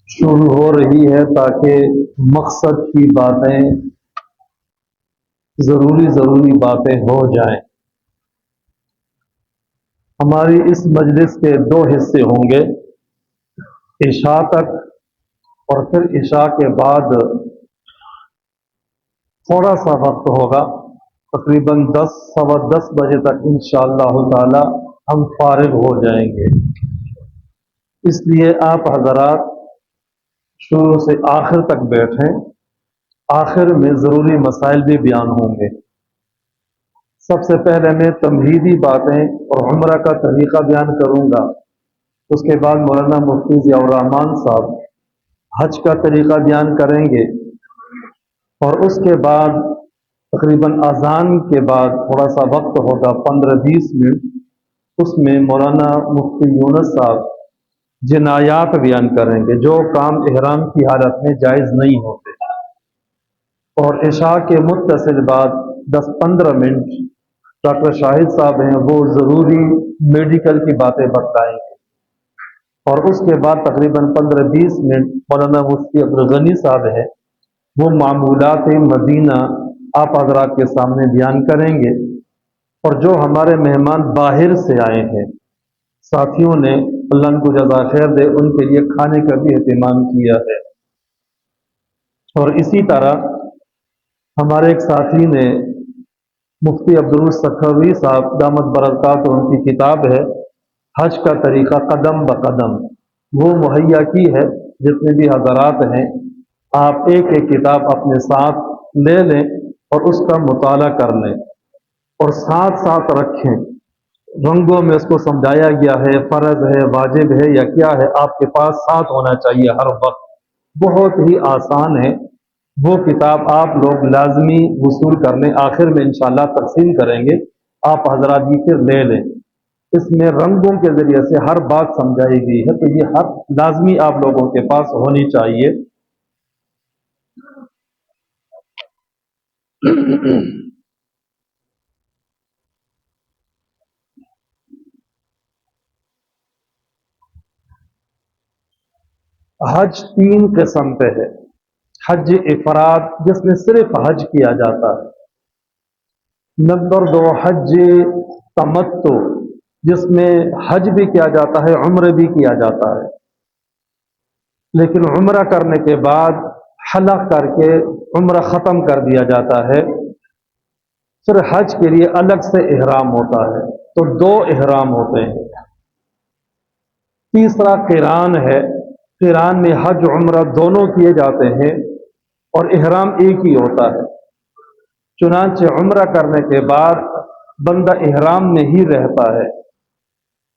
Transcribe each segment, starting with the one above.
شروع ہو رہی ہے تاکہ مقصد کی باتیں، ضروری باتیں ہو جائیں۔ ہماری اس مجلس کے دو حصے ہوں گے، عشاء تک اور پھر عشاء کے بعد تھوڑا سا وقت ہوگا، تقریباً 10 سوا 10 بجے تک انشاءاللہ تعالی ہم فارغ ہو جائیں گے۔ اس لیے آپ حضرات شروع سے آخر تک بیٹھیں، آخر میں ضروری مسائل بھی بیان ہوں گے۔ سب سے پہلے میں تمہیدی باتیں اور عمرہ کا طریقہ بیان کروں گا، اس کے بعد مولانا مفتی ضیاء الرحمن صاحب حج کا طریقہ بیان کریں گے، اور اس کے بعد تقریباً اذان کے بعد تھوڑا سا وقت ہوگا 15-20 منٹ، اس میں مولانا مفتی یونس صاحب جنایات بیان کریں گے جو کام احرام کی حالت میں جائز نہیں ہوتے، اور عشاء کے متصل بعد 10-15 منٹ ڈاکٹر شاہد صاحب ہیں، وہ ضروری میڈیکل کی باتیں بتائیں گے، اور اس کے بعد تقریباً 15-20 منٹ مولانا مفتی عبدالغنی صاحب ہیں، وہ معمولات مدینہ آپ حضرات کے سامنے بیان کریں گے۔ اور جو ہمارے مہمان باہر سے آئے ہیں، ساتھیوں نے اللہ ان کو جزا خیر دے، ان کے لیے کھانے کا بھی اہتمام کیا ہے۔ اور اسی طرح ہمارے ایک ساتھی نے مفتی عبدالسخاوی صاحب دامت برکات، ان کی کتاب ہے حج کا طریقہ قدم بقدم، وہ مہیا کی ہے۔ جتنے بھی حضرات ہیں آپ ایک ایک کتاب اپنے ساتھ لے لیں اور اس کا مطالعہ کر لیں، اور ساتھ ساتھ رکھیں۔ رنگوں میں اس کو سمجھایا گیا ہے، فرض ہے، واجب ہے یا کیا ہے، آپ کے پاس ساتھ ہونا چاہیے ہر وقت۔ بہت ہی آسان ہے، وہ کتاب آپ لوگ لازمی وصول کر لیں، آخر میں انشاءاللہ تقسیم کریں گے، آپ حضرات بھی پھر لے لیں۔ اس میں رنگوں کے ذریعے سے ہر بات سمجھائی گئی ہے، تو یہ ہر لازمی آپ لوگوں کے پاس ہونی چاہیے۔ حج 3 قسم پہ ہے۔ حج افراد جس میں صرف حج کیا جاتا ہے، نمبر 2 حج تمتع جس میں حج بھی کیا جاتا ہے، عمرہ بھی کیا جاتا ہے، لیکن عمرہ کرنے کے بعد حلق کر کے عمرہ ختم کر دیا جاتا ہے، پھر حج کے لیے الگ سے احرام ہوتا ہے، تو 2 احرام ہوتے ہیں۔ تیسرا قران ہے، قران میں حج عمرہ دونوں کیے جاتے ہیں اور احرام ایک ہی ہوتا ہے، چنانچہ عمرہ کرنے کے بعد بندہ احرام میں ہی رہتا ہے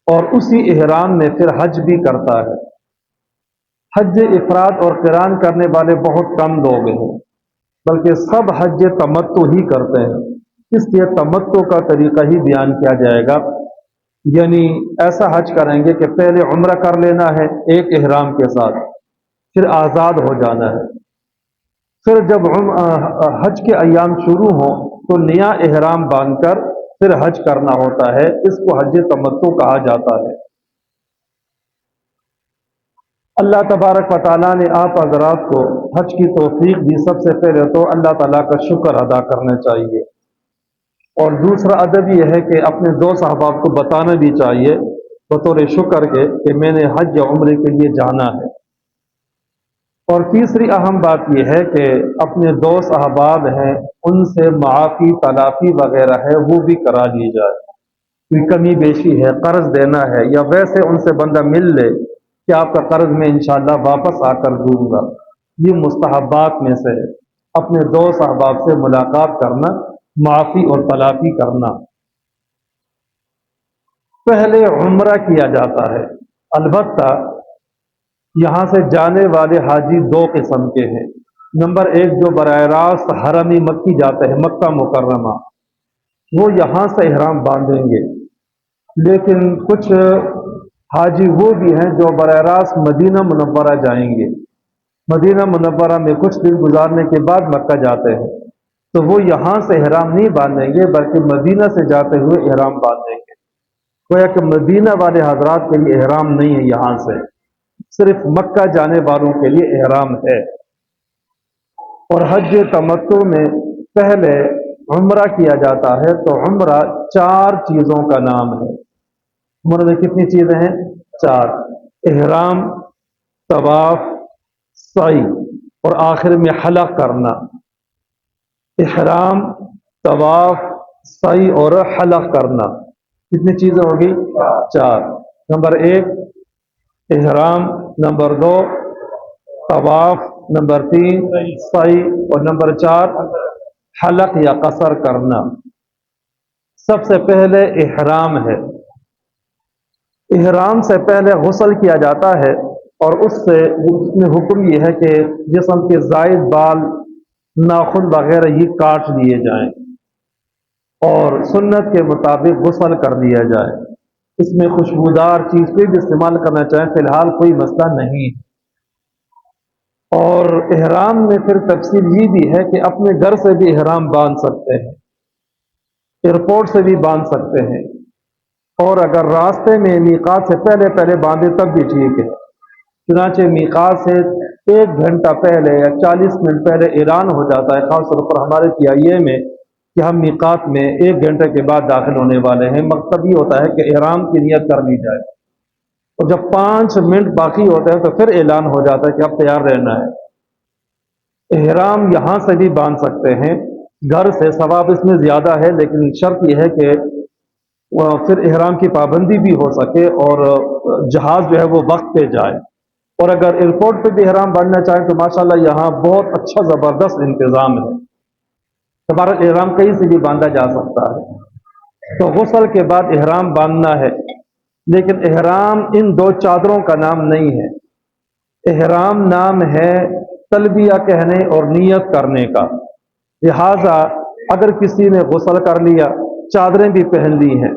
اور اسی احرام میں پھر حج بھی کرتا ہے۔ حج افراد اور قران کرنے والے بہت کم لوگ ہیں، بلکہ سب حج تمتع ہی کرتے ہیں، اس لیے تمتع کا طریقہ ہی بیان کیا جائے گا۔ یعنی ایسا حج کریں گے کہ پہلے عمرہ کر لینا ہے ایک احرام کے ساتھ، پھر آزاد ہو جانا ہے، پھر جب حج کے ایام شروع ہوں تو نیا احرام باندھ کر پھر حج کرنا ہوتا ہے، اس کو حج تمتع کہا جاتا ہے۔ اللہ تبارک و تعالیٰ نے آپ حضرات کو حج کی توفیق دی، سب سے پہلے تو اللہ تعالیٰ کا شکر ادا کرنا چاہیے، اور دوسرا ادب یہ ہے کہ اپنے دوست احباب کو بتانا بھی چاہیے بطور شکر کے کہ میں نے حج یا عمرے کے لیے جانا ہے۔ اور تیسری اہم بات یہ ہے کہ اپنے دوست احباب ہیں ان سے معافی تلافی وغیرہ ہے وہ بھی کرا لی جائے، کوئی کمی بیشی ہے، قرض دینا ہے، یا ویسے ان سے بندہ مل لے کہ آپ کا قرض میں انشاءاللہ واپس آ کر دوں گا، یہ مستحبات میں سے ہے، اپنے دوست احباب سے ملاقات کرنا، معافی اور تلافی کرنا۔ پہلے عمرہ کیا جاتا ہے، البتہ یہاں سے جانے والے حاجی 2 قسم کے ہیں۔ نمبر 1 جو براہ راست حرم مکی جاتے ہیں، مکہ مکرمہ، وہ یہاں سے احرام باندھیں گے، لیکن کچھ حاجی وہ بھی ہیں جو براہ راست مدینہ منورہ جائیں گے، مدینہ منورہ میں کچھ دن گزارنے کے بعد مکہ جاتے ہیں، تو وہ یہاں سے احرام نہیں باندھیں گے بلکہ مدینہ سے جاتے ہوئے احرام باندھیں گے، گویا کہ مدینہ والے حضرات کے لیے احرام نہیں ہے یہاں سے، صرف مکہ جانے والوں کے لیے احرام ہے، اور حج تمتع میں پہلے عمرہ کیا جاتا ہے، تو عمرہ 4 چیزوں کا نام ہے۔ عمرہ میں کتنی چیزیں ہیں؟ 4: احرام، طواف، سعی، اور آخر میں حلق کرنا۔ احرام، طواف، سعی اور حلق کرنا، کتنی چیزیں ہوگی؟ 4۔ نمبر 1 احرام، نمبر 2 طواف، نمبر 3 سعی، اور نمبر 4 حلق یا قصر کرنا۔ سب سے پہلے احرام ہے۔ احرام سے پہلے غسل کیا جاتا ہے، اور اس میں حکم یہ ہے کہ جسم کے زائد بال، ناخن وغیرہ یہ کاٹ لیے جائیں، اور سنت کے مطابق غسل کر لیا جائے۔ اس میں خوشبودار چیز کوئی بھی استعمال کرنا چاہیں فی الحال کوئی مسئلہ نہیں۔ اور احرام میں پھر تفصیل یہ بھی ہے کہ اپنے گھر سے بھی احرام باندھ سکتے ہیں، ایئرپورٹ سے بھی باندھ سکتے ہیں، اور اگر راستے میں میقات سے پہلے پہلے باندھے تب بھی ٹھیک ہے۔ چنانچہ میقات سے 1 گھنٹہ پہلے یا 40 منٹ پہلے اعلان ہو جاتا ہے، خاص طور پر ہمارے PIA میں، کہ ہم میقات میں 1 گھنٹے کے بعد داخل ہونے والے ہیں۔ مقصد یہ ہوتا ہے کہ احرام کی نیت کر لی جائے، اور جب 5 منٹ باقی ہوتے ہیں تو پھر اعلان ہو جاتا ہے کہ اب تیار رہنا ہے۔ احرام یہاں سے بھی باندھ سکتے ہیں، گھر سے ثواب اس میں زیادہ ہے، لیکن شرط یہ ہے کہ پھر احرام کی پابندی بھی ہو سکے، اور جہاز جو ہے وہ وقت پہ جائے۔ اور اگر ایئرپورٹ پہ بھی احرام باندھنا چاہیں تو ماشاءاللہ یہاں بہت اچھا زبردست انتظام ہے، ہمارا احرام کہیں سے بھی باندھا جا سکتا ہے۔ تو غسل کے بعد احرام باندھنا ہے، لیکن احرام ان 2 چادروں کا نام نہیں ہے۔ احرام نام ہے تلبیہ کہنے اور نیت کرنے کا۔ لہذا اگر کسی نے غسل کر لیا، چادریں بھی پہن لی ہیں،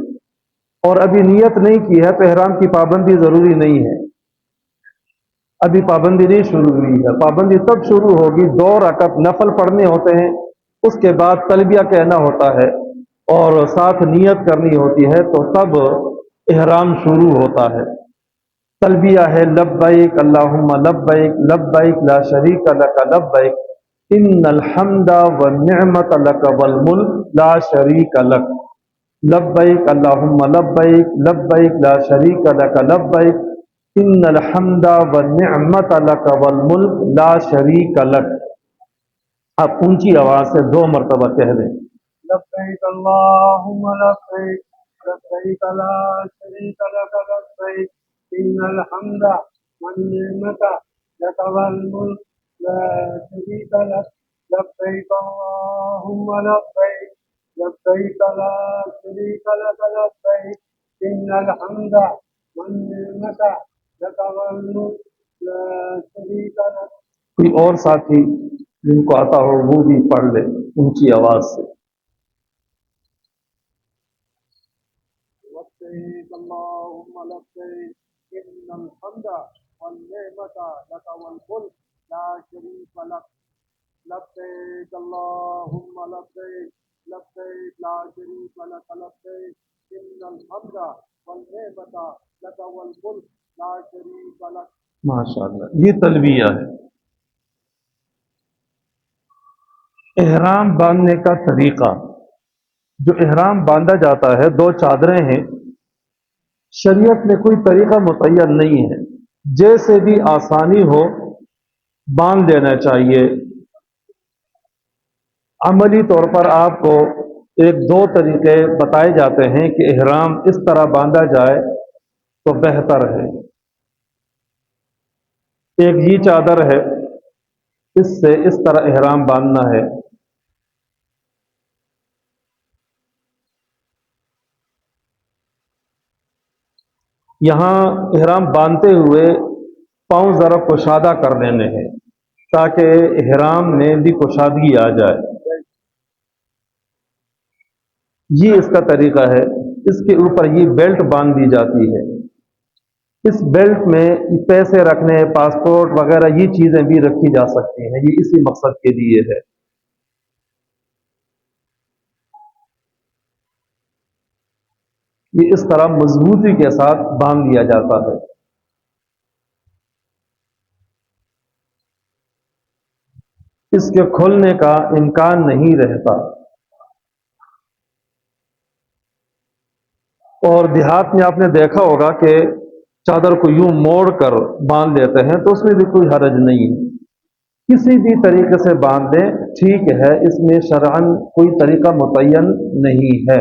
اور ابھی نیت نہیں کی ہے، تو احرام کی پابندی ضروری نہیں ہے۔ ابھی پابندی نہیں شروع ہوئی ہے، پابندی تب شروع ہوگی 2 رکعت نفل پڑھنے ہوتے ہیں، اس کے بعد تلبیہ کہنا ہوتا ہے اور ساتھ نیت کرنی ہوتی ہے، تو تب احرام شروع ہوتا ہے۔ تلبیہ ہے لبیک اللہم لبیک لبیک لا شریک لک لبیک ان الحمد والنعمت لک والملک لا شریک لک لبیک اللہم لبیک لبیک لا شریک لک لبیک ان الحمد والنعمت لک والملک لا شریک لک۔ آپ اونچی آواز سے 2 مرتبہ کہہ دیں۔ لبیک اللہم لبیک لبیک لا شریک لک لبیک ان الحمد والنعمت لک والملک لا شریک لک لبیک اللہم لبیک لبیک لا شریک لک لبیک ان الحمد والنعمت لک والملک لا شریک لک۔ کوئی اور ساتھی جن کو آتا ہو وہ بھی پڑھ لے اونچی آواز سے۔ لبیک اللہم لبیک ان الحمد والنعمت لک والملک لا شریک لک لبیک اللہم لبیک لبیک لا شریک لک لبیک ان الحمد والنعمت لک والملک لا شریک لک۔ ماشاءاللہ، یہ تلبیہ ہے۔ احرام باندھنے کا طریقہ، جو احرام باندھا جاتا ہے 2 چادریں ہیں، شریعت میں کوئی طریقہ متعین نہیں ہے، جیسے بھی آسانی ہو باندھ دینا چاہیے۔ عملی طور پر آپ کو 1-2 طریقے بتائے جاتے ہیں کہ احرام اس طرح باندھا جائے تو بہتر ہے۔ ایک یہ چادر ہے، اس سے اس طرح احرام باندھنا ہے۔ یہاں احرام باندھتے ہوئے پاؤں ذرا کشادہ کر دینے ہیں تاکہ احرام میں بھی کشادگی آ جائے۔ یہ اس کا طریقہ ہے۔ اس کے اوپر یہ بیلٹ باندھ دی جاتی ہے۔ اس بیلٹ میں پیسے رکھنے، پاسپورٹ وغیرہ یہ چیزیں بھی رکھی جا سکتی ہیں، یہ اسی مقصد کے لیے ہے۔ یہ اس طرح مضبوطی کے ساتھ باندھ دیا جاتا ہے۔ اس کے کھلنے کا امکان نہیں رہتا. اور دیہات میں آپ نے دیکھا ہوگا کہ چادر کو یوں موڑ کر باندھ لیتے ہیں، تو اس میں بھی کوئی حرج نہیں ہے. کسی بھی طریقے سے باندھ دیں ٹھیک ہے، اس میں شرعاً کوئی طریقہ متعین نہیں ہے.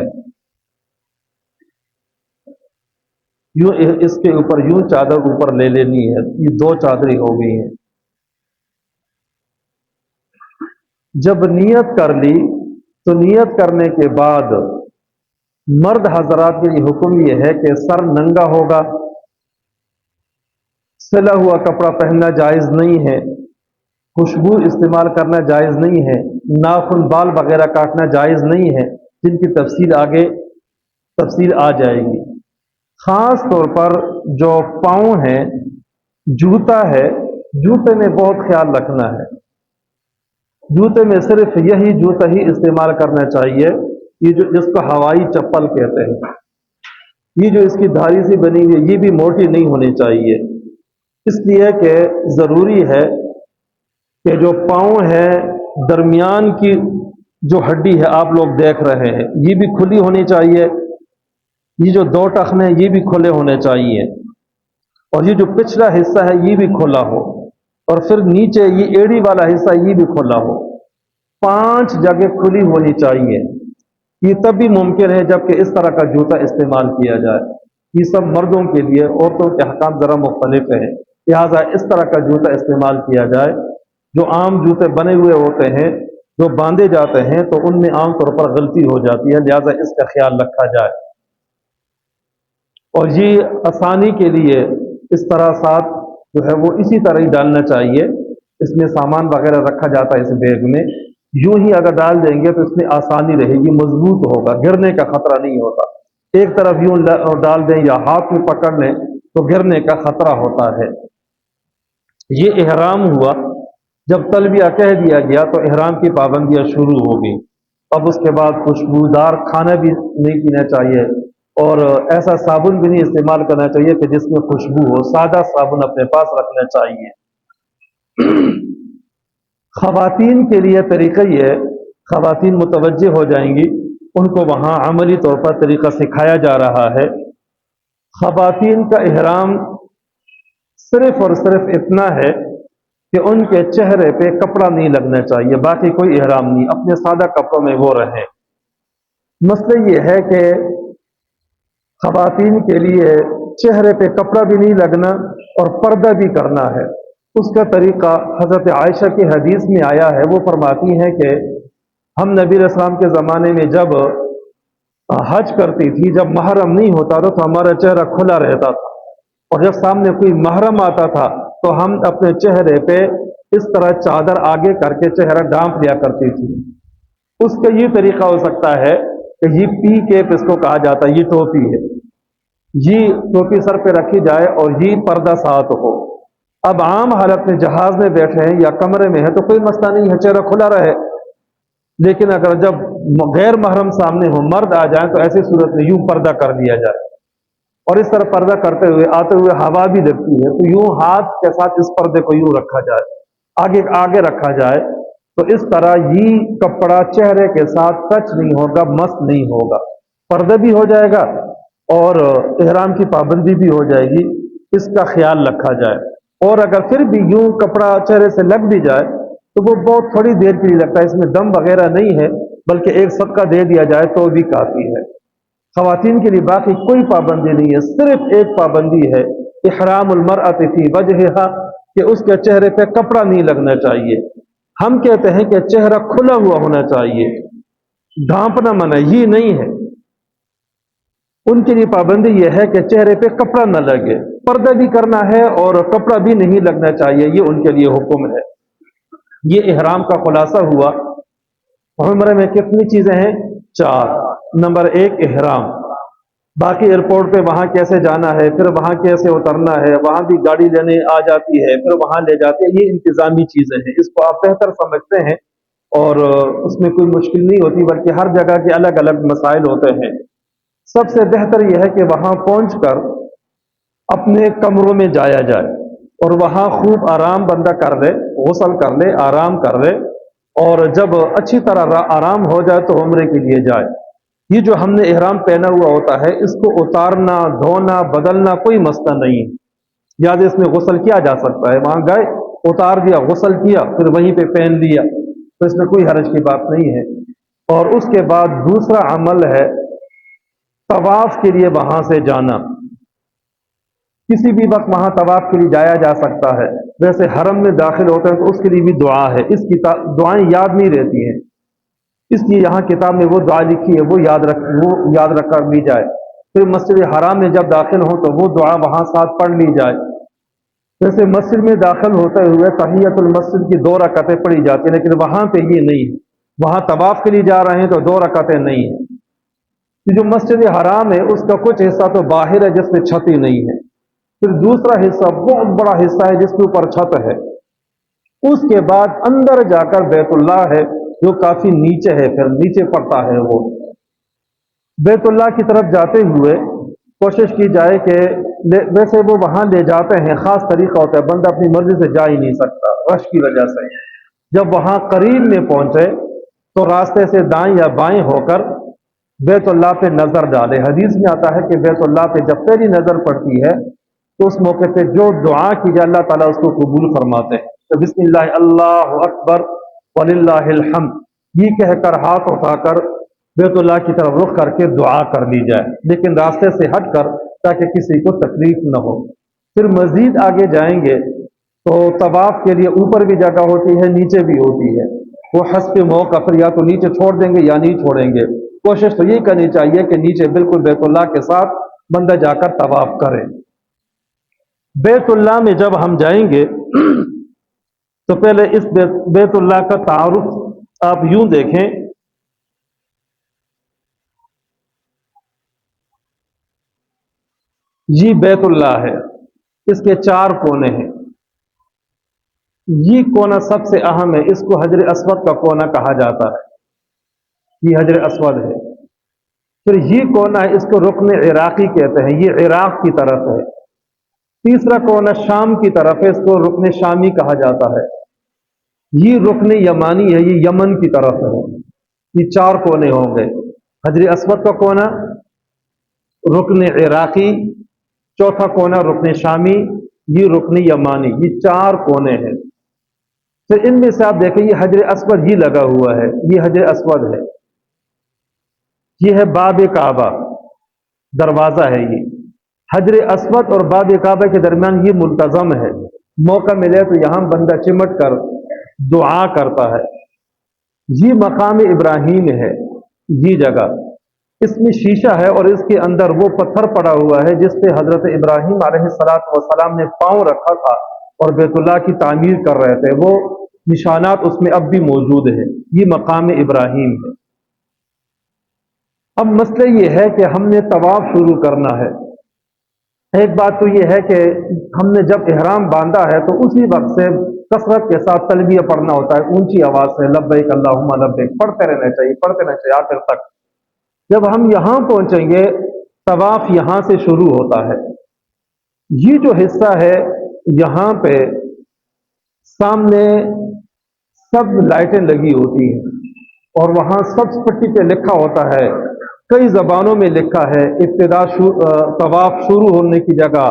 یوں اس کے اوپر یوں چادر اوپر لے لینی ہے. یہ دو چادریں ہو گئی ہیں. جب نیت کر لی تو نیت کرنے کے بعد مرد حضرات کے لیے حکم یہ ہے کہ سر ننگا ہوگا، سلا ہوا کپڑا پہننا جائز نہیں ہے، خوشبو استعمال کرنا جائز نہیں ہے، ناخن بال وغیرہ کاٹنا جائز نہیں ہے، جن کی تفصیل آ جائے گی. خاص طور پر جو پاؤں ہیں، جوتا ہے، جوتے میں بہت خیال رکھنا ہے. جوتے میں صرف یہی جوتا ہی استعمال کرنا چاہیے، یہ جو جس کو ہوائی چپل کہتے ہیں. یہ جو اس کی دھاری سی بنی ہوئی ہے یہ بھی موٹی نہیں ہونی چاہیے، اس لیے کہ ضروری ہے کہ جو پاؤں ہے درمیان کی جو ہڈی ہے آپ لوگ دیکھ رہے ہیں یہ بھی کھلی ہونی چاہیے. یہ جو دو ٹخنے ہیں یہ بھی کھلے ہونے چاہیے، اور یہ جو پچھلا حصہ ہے یہ بھی کھلا ہو، اور پھر نیچے یہ ایڑی والا حصہ یہ بھی کھلا ہو. 5 جگہ کھلی ہونی چاہیے. یہ تب بھی ممکن ہے جبکہ اس طرح کا جوتا استعمال کیا جائے. یہ سب مردوں کے لیے، عورتوں کے احکام ذرا مختلف ہیں، لہٰذا اس طرح کا جوتا استعمال کیا جائے. جو عام جوتے بنے ہوئے ہوتے ہیں جو باندھے جاتے ہیں تو ان میں عام طور پر غلطی ہو جاتی ہے، لہٰذا اس کا خیال رکھا جائے. اور یہ آسانی کے لیے اس طرح ساتھ جو ہے وہ اسی طرح ہی ڈالنا چاہیے. اس میں سامان وغیرہ رکھا جاتا ہے اس بیگ میں، یوں ہی اگر ڈال دیں گے تو اس میں آسانی رہے گی، مضبوط ہوگا، گرنے کا خطرہ نہیں ہوتا. ایک طرف یوں ڈال دیں یا ہاتھ میں پکڑ لیں تو گرنے کا خطرہ ہوتا ہے. یہ احرام ہوا. جب تلبیہ کہہ دیا گیا تو احرام کی پابندیاں شروع ہو گئی. اب اس کے بعد خوشبودار کھانا بھی نہیں پینا چاہیے، اور ایسا صابن بھی نہیں استعمال کرنا چاہیے کہ جس میں خوشبو ہو. سادہ صابن اپنے پاس رکھنا چاہیے. خواتین کے لیے طریقہ یہ ہے، خواتین متوجہ ہو جائیں گی، ان کو وہاں عملی طور پر طریقہ سکھایا جا رہا ہے. خواتین کا احرام صرف اور صرف اتنا ہے کہ ان کے چہرے پہ کپڑا نہیں لگنا چاہیے، باقی کوئی احرام نہیں، اپنے سادہ کپڑوں میں وہ رہیں. مسئلہ یہ ہے کہ خواتین کے لیے چہرے پہ کپڑا بھی نہیں لگنا اور پردہ بھی کرنا ہے. اس کا طریقہ حضرت عائشہ کی حدیث میں آیا ہے. وہ فرماتی ہیں کہ ہم نبی علیہ السلام کے زمانے میں جب حج کرتی تھی، جب محرم نہیں ہوتا تھا تو ہمارا چہرہ کھلا رہتا تھا، اور جب سامنے کوئی محرم آتا تھا تو ہم اپنے چہرے پہ اس طرح چادر آگے کر کے چہرہ ڈھانپ لیا کرتی تھی. اس کا یہ طریقہ ہو سکتا ہے کہ یہ پی کیپ اس کو کہا جاتا ہے، یہ ٹوپی ہے، یہ ٹوپی سر پہ رکھی جائے اور یہ پردہ ساتھ ہو. اب عام حالت میں جہاز میں بیٹھے ہیں یا کمرے میں ہیں تو کوئی مسئلہ نہیں ہے، چہرہ کھلا رہے. لیکن اگر جب غیر محرم سامنے ہو، مرد آ جائیں، تو ایسی صورت میں یوں پردہ کر دیا جائے، اور اس طرح پردہ کرتے ہوئے آتے ہوئے ہوا بھی لگتی ہے تو یوں ہاتھ کے ساتھ اس پردے کو یوں رکھا جائے، آگے رکھا جائے. تو اس طرح یہ کپڑا چہرے کے ساتھ ٹچ نہیں ہوگا، مس نہیں ہوگا، پردہ بھی ہو جائے گا اور احرام کی پابندی بھی ہو جائے گی. اس کا خیال رکھا جائے. اور اگر پھر بھی یوں کپڑا چہرے سے لگ بھی جائے تو وہ بہت تھوڑی دیر کے لیے لگتا ہے، اس میں دم وغیرہ نہیں ہے، بلکہ ایک صدقہ دے دیا جائے تو بھی کافی ہے. خواتین کے لیے باقی کوئی پابندی نہیں ہے، صرف ایک پابندی ہے، احرام المرأۃ فی وجہہا، کہ اس کے چہرے پہ کپڑا نہیں لگنا چاہیے. ہم کہتے ہیں کہ چہرہ کھلا ہوا ہونا چاہیے، ڈھانپنا منع یہ نہیں ہے. ان کے لیے پابندی یہ ہے کہ چہرے پہ کپڑا نہ لگے، پردہ بھی کرنا ہے اور کپڑا بھی نہیں لگنا چاہیے، یہ ان کے لیے حکم ہے. یہ احرام کا خلاصہ ہوا. عمرے میں کتنی چیزیں ہیں؟ 4. نمبر 1 احرام، باقی ایئرپورٹ پہ وہاں کیسے جانا ہے، پھر وہاں کیسے اترنا ہے، وہاں بھی گاڑی لینے آ جاتی ہے، پھر وہاں لے جاتے ہیں، یہ انتظامی چیزیں ہیں، اس کو آپ بہتر سمجھتے ہیں اور اس میں کوئی مشکل نہیں ہوتی، بلکہ ہر جگہ کے الگ الگ مسائل ہوتے ہیں. سب سے بہتر یہ ہے کہ وہاں پہنچ کر اپنے کمروں میں جایا جائے اور وہاں خوب آرام بندہ کر لے، غسل کر لے، آرام کر لے، اور جب اچھی طرح آرام ہو جائے تو عمرے کے لیے جائے۔ یہ جو ہم نے احرام پہنا ہوا ہوتا ہے اس کو اتارنا، دھونا، بدلنا کوئی مسئلہ نہیں ہے، یا اس میں غسل کیا جا سکتا ہے، وہاں گئے اتار دیا، غسل کیا، پھر وہیں پہ پہن لیا، تو اس میں کوئی حرج کی بات نہیں ہے۔ اور اس کے بعد دوسرا عمل ہے طواف کے لیے وہاں سے جانا۔ کسی بھی وقت وہاں طواف کے لیے جایا جا سکتا ہے۔ ویسے حرم میں داخل ہوتے ہیں تو اس کے لیے بھی دعا ہے، اس کی دعائیں یاد نہیں رہتی ہیں، اس لیے یہاں کتاب میں وہ دعا لکھی ہے وہ یاد رکھ کر لی جائے۔ پھر مسجد حرام میں جب داخل ہوں تو وہ دعا وہاں ساتھ پڑھ لی جائے۔ جیسے مسجد میں داخل ہوتے ہوئے تحیت المسجد کی 2 رکعتیں پڑھی جاتی ہیں، لیکن وہاں پہ یہ نہیں ہے، وہاں طواف کے لیے جا رہے ہیں تو 2 رکعتیں نہیں ہیں۔ یہ جو مسجد حرام ہے اس کا کچھ حصہ تو باہر ہے جس میں چھت ہی نہیں ہے، پھر دوسرا حصہ بہت بڑا حصہ ہے جس کے اوپر چھت ہے، اس کے بعد اندر جا کر بیت اللہ ہے جو کافی نیچے ہے، پھر نیچے پڑتا ہے وہ۔ بیت اللہ کی طرف جاتے ہوئے کوشش کی جائے کہ ویسے وہ وہاں لے جاتے ہیں، خاص طریقہ ہوتا ہے، بندہ اپنی مرضی سے جا ہی نہیں سکتا رش کی وجہ سے۔ جب وہاں قریب میں پہنچے تو راستے سے دائیں یا بائیں ہو کر بیت اللہ پہ نظر ڈالے۔ حدیث میں آتا ہے کہ بیت اللہ پہ جب پہلی نظر پڑتی ہے تو اس موقع پہ جو دعا کی جائے اللہ تعالیٰ اس کو قبول فرماتے ہیں۔ تو بسم اللہ اللہ اکبر وللہ الحمد یہ کہہ کر ہاتھ اٹھا کر بیت اللہ کی طرف رخ کر کے دعا کر لی جائے، لیکن راستے سے ہٹ کر تاکہ کسی کو تکلیف نہ ہو۔ پھر مزید آگے جائیں گے تو طواف کے لیے اوپر بھی جگہ ہوتی ہے، نیچے بھی ہوتی ہے، وہ حسب موقع پھر یا تو نیچے چھوڑ دیں گے یا نہیں چھوڑیں گے۔ کوشش تو یہ کرنی چاہیے کہ نیچے بالکل بیت اللہ کے ساتھ بندہ جا کر طواف کرے۔ بیت اللہ میں جب ہم جائیں گے تو پہلے اس بیت اللہ کا تعارف آپ یوں دیکھیں، یہ بیت اللہ ہے، اس کے 4 کونے ہیں، یہ کونا سب سے اہم ہے، اس کو حجر اسود کا کونا کہا جاتا ہے، یہ حجر اسود ہے۔ پھر یہ کونا ہے، اس کو رکن عراقی کہتے ہیں، یہ عراق کی طرف ہے۔ تیسرا کونا شام کی طرف ہے، اس کو رکن شامی کہا جاتا ہے۔ یہ رکن یمانی ہے، یہ یمن کی طرف ہے۔ یہ 4 کونے ہوں گے، حجر اسود کا کونا، رکن عراقی، چوتھا کونا رکن شامی، یہ رکن یمانی، یہ 4 کونے ہیں۔ پھر ان میں سے آپ دیکھیں یہ حجر اسود یہ لگا ہوا ہے، یہ حجر اسود ہے، یہ ہے باب کعبہ، دروازہ ہے یہ۔ حجر اسود اور باب کعبہ کے درمیان یہ ملتزم ہے، موقع ملے تو یہاں بندہ چمٹ کر دعا کرتا ہے۔ یہ مقام ابراہیم ہے، یہ جگہ، اس میں شیشہ ہے اور اس کے اندر وہ پتھر پڑا ہوا ہے جس پہ حضرت ابراہیم علیہ السلام نے پاؤں رکھا تھا اور بیت اللہ کی تعمیر کر رہے تھے، وہ نشانات اس میں اب بھی موجود ہیں، یہ مقام ابراہیم ہے۔ اب مسئلہ یہ ہے کہ ہم نے طواف شروع کرنا ہے۔ ایک بات تو یہ ہے کہ ہم نے جب احرام باندھا ہے تو اسی وقت سے کثرت کے ساتھ تلبیہ پڑھنا ہوتا ہے، اونچی آواز سے لبیک اللہم لبیک پڑھتے رہنا چاہیے آخر تک۔ جب ہم یہاں پہنچیں گے طواف یہاں سے شروع ہوتا ہے۔ یہ جو حصہ ہے یہاں پہ سامنے سب لائٹیں لگی ہوتی ہیں اور وہاں سب پٹی پہ لکھا ہوتا ہے، کئی زبانوں میں لکھا ہے، ابتدا طواف شروع ہونے کی جگہ،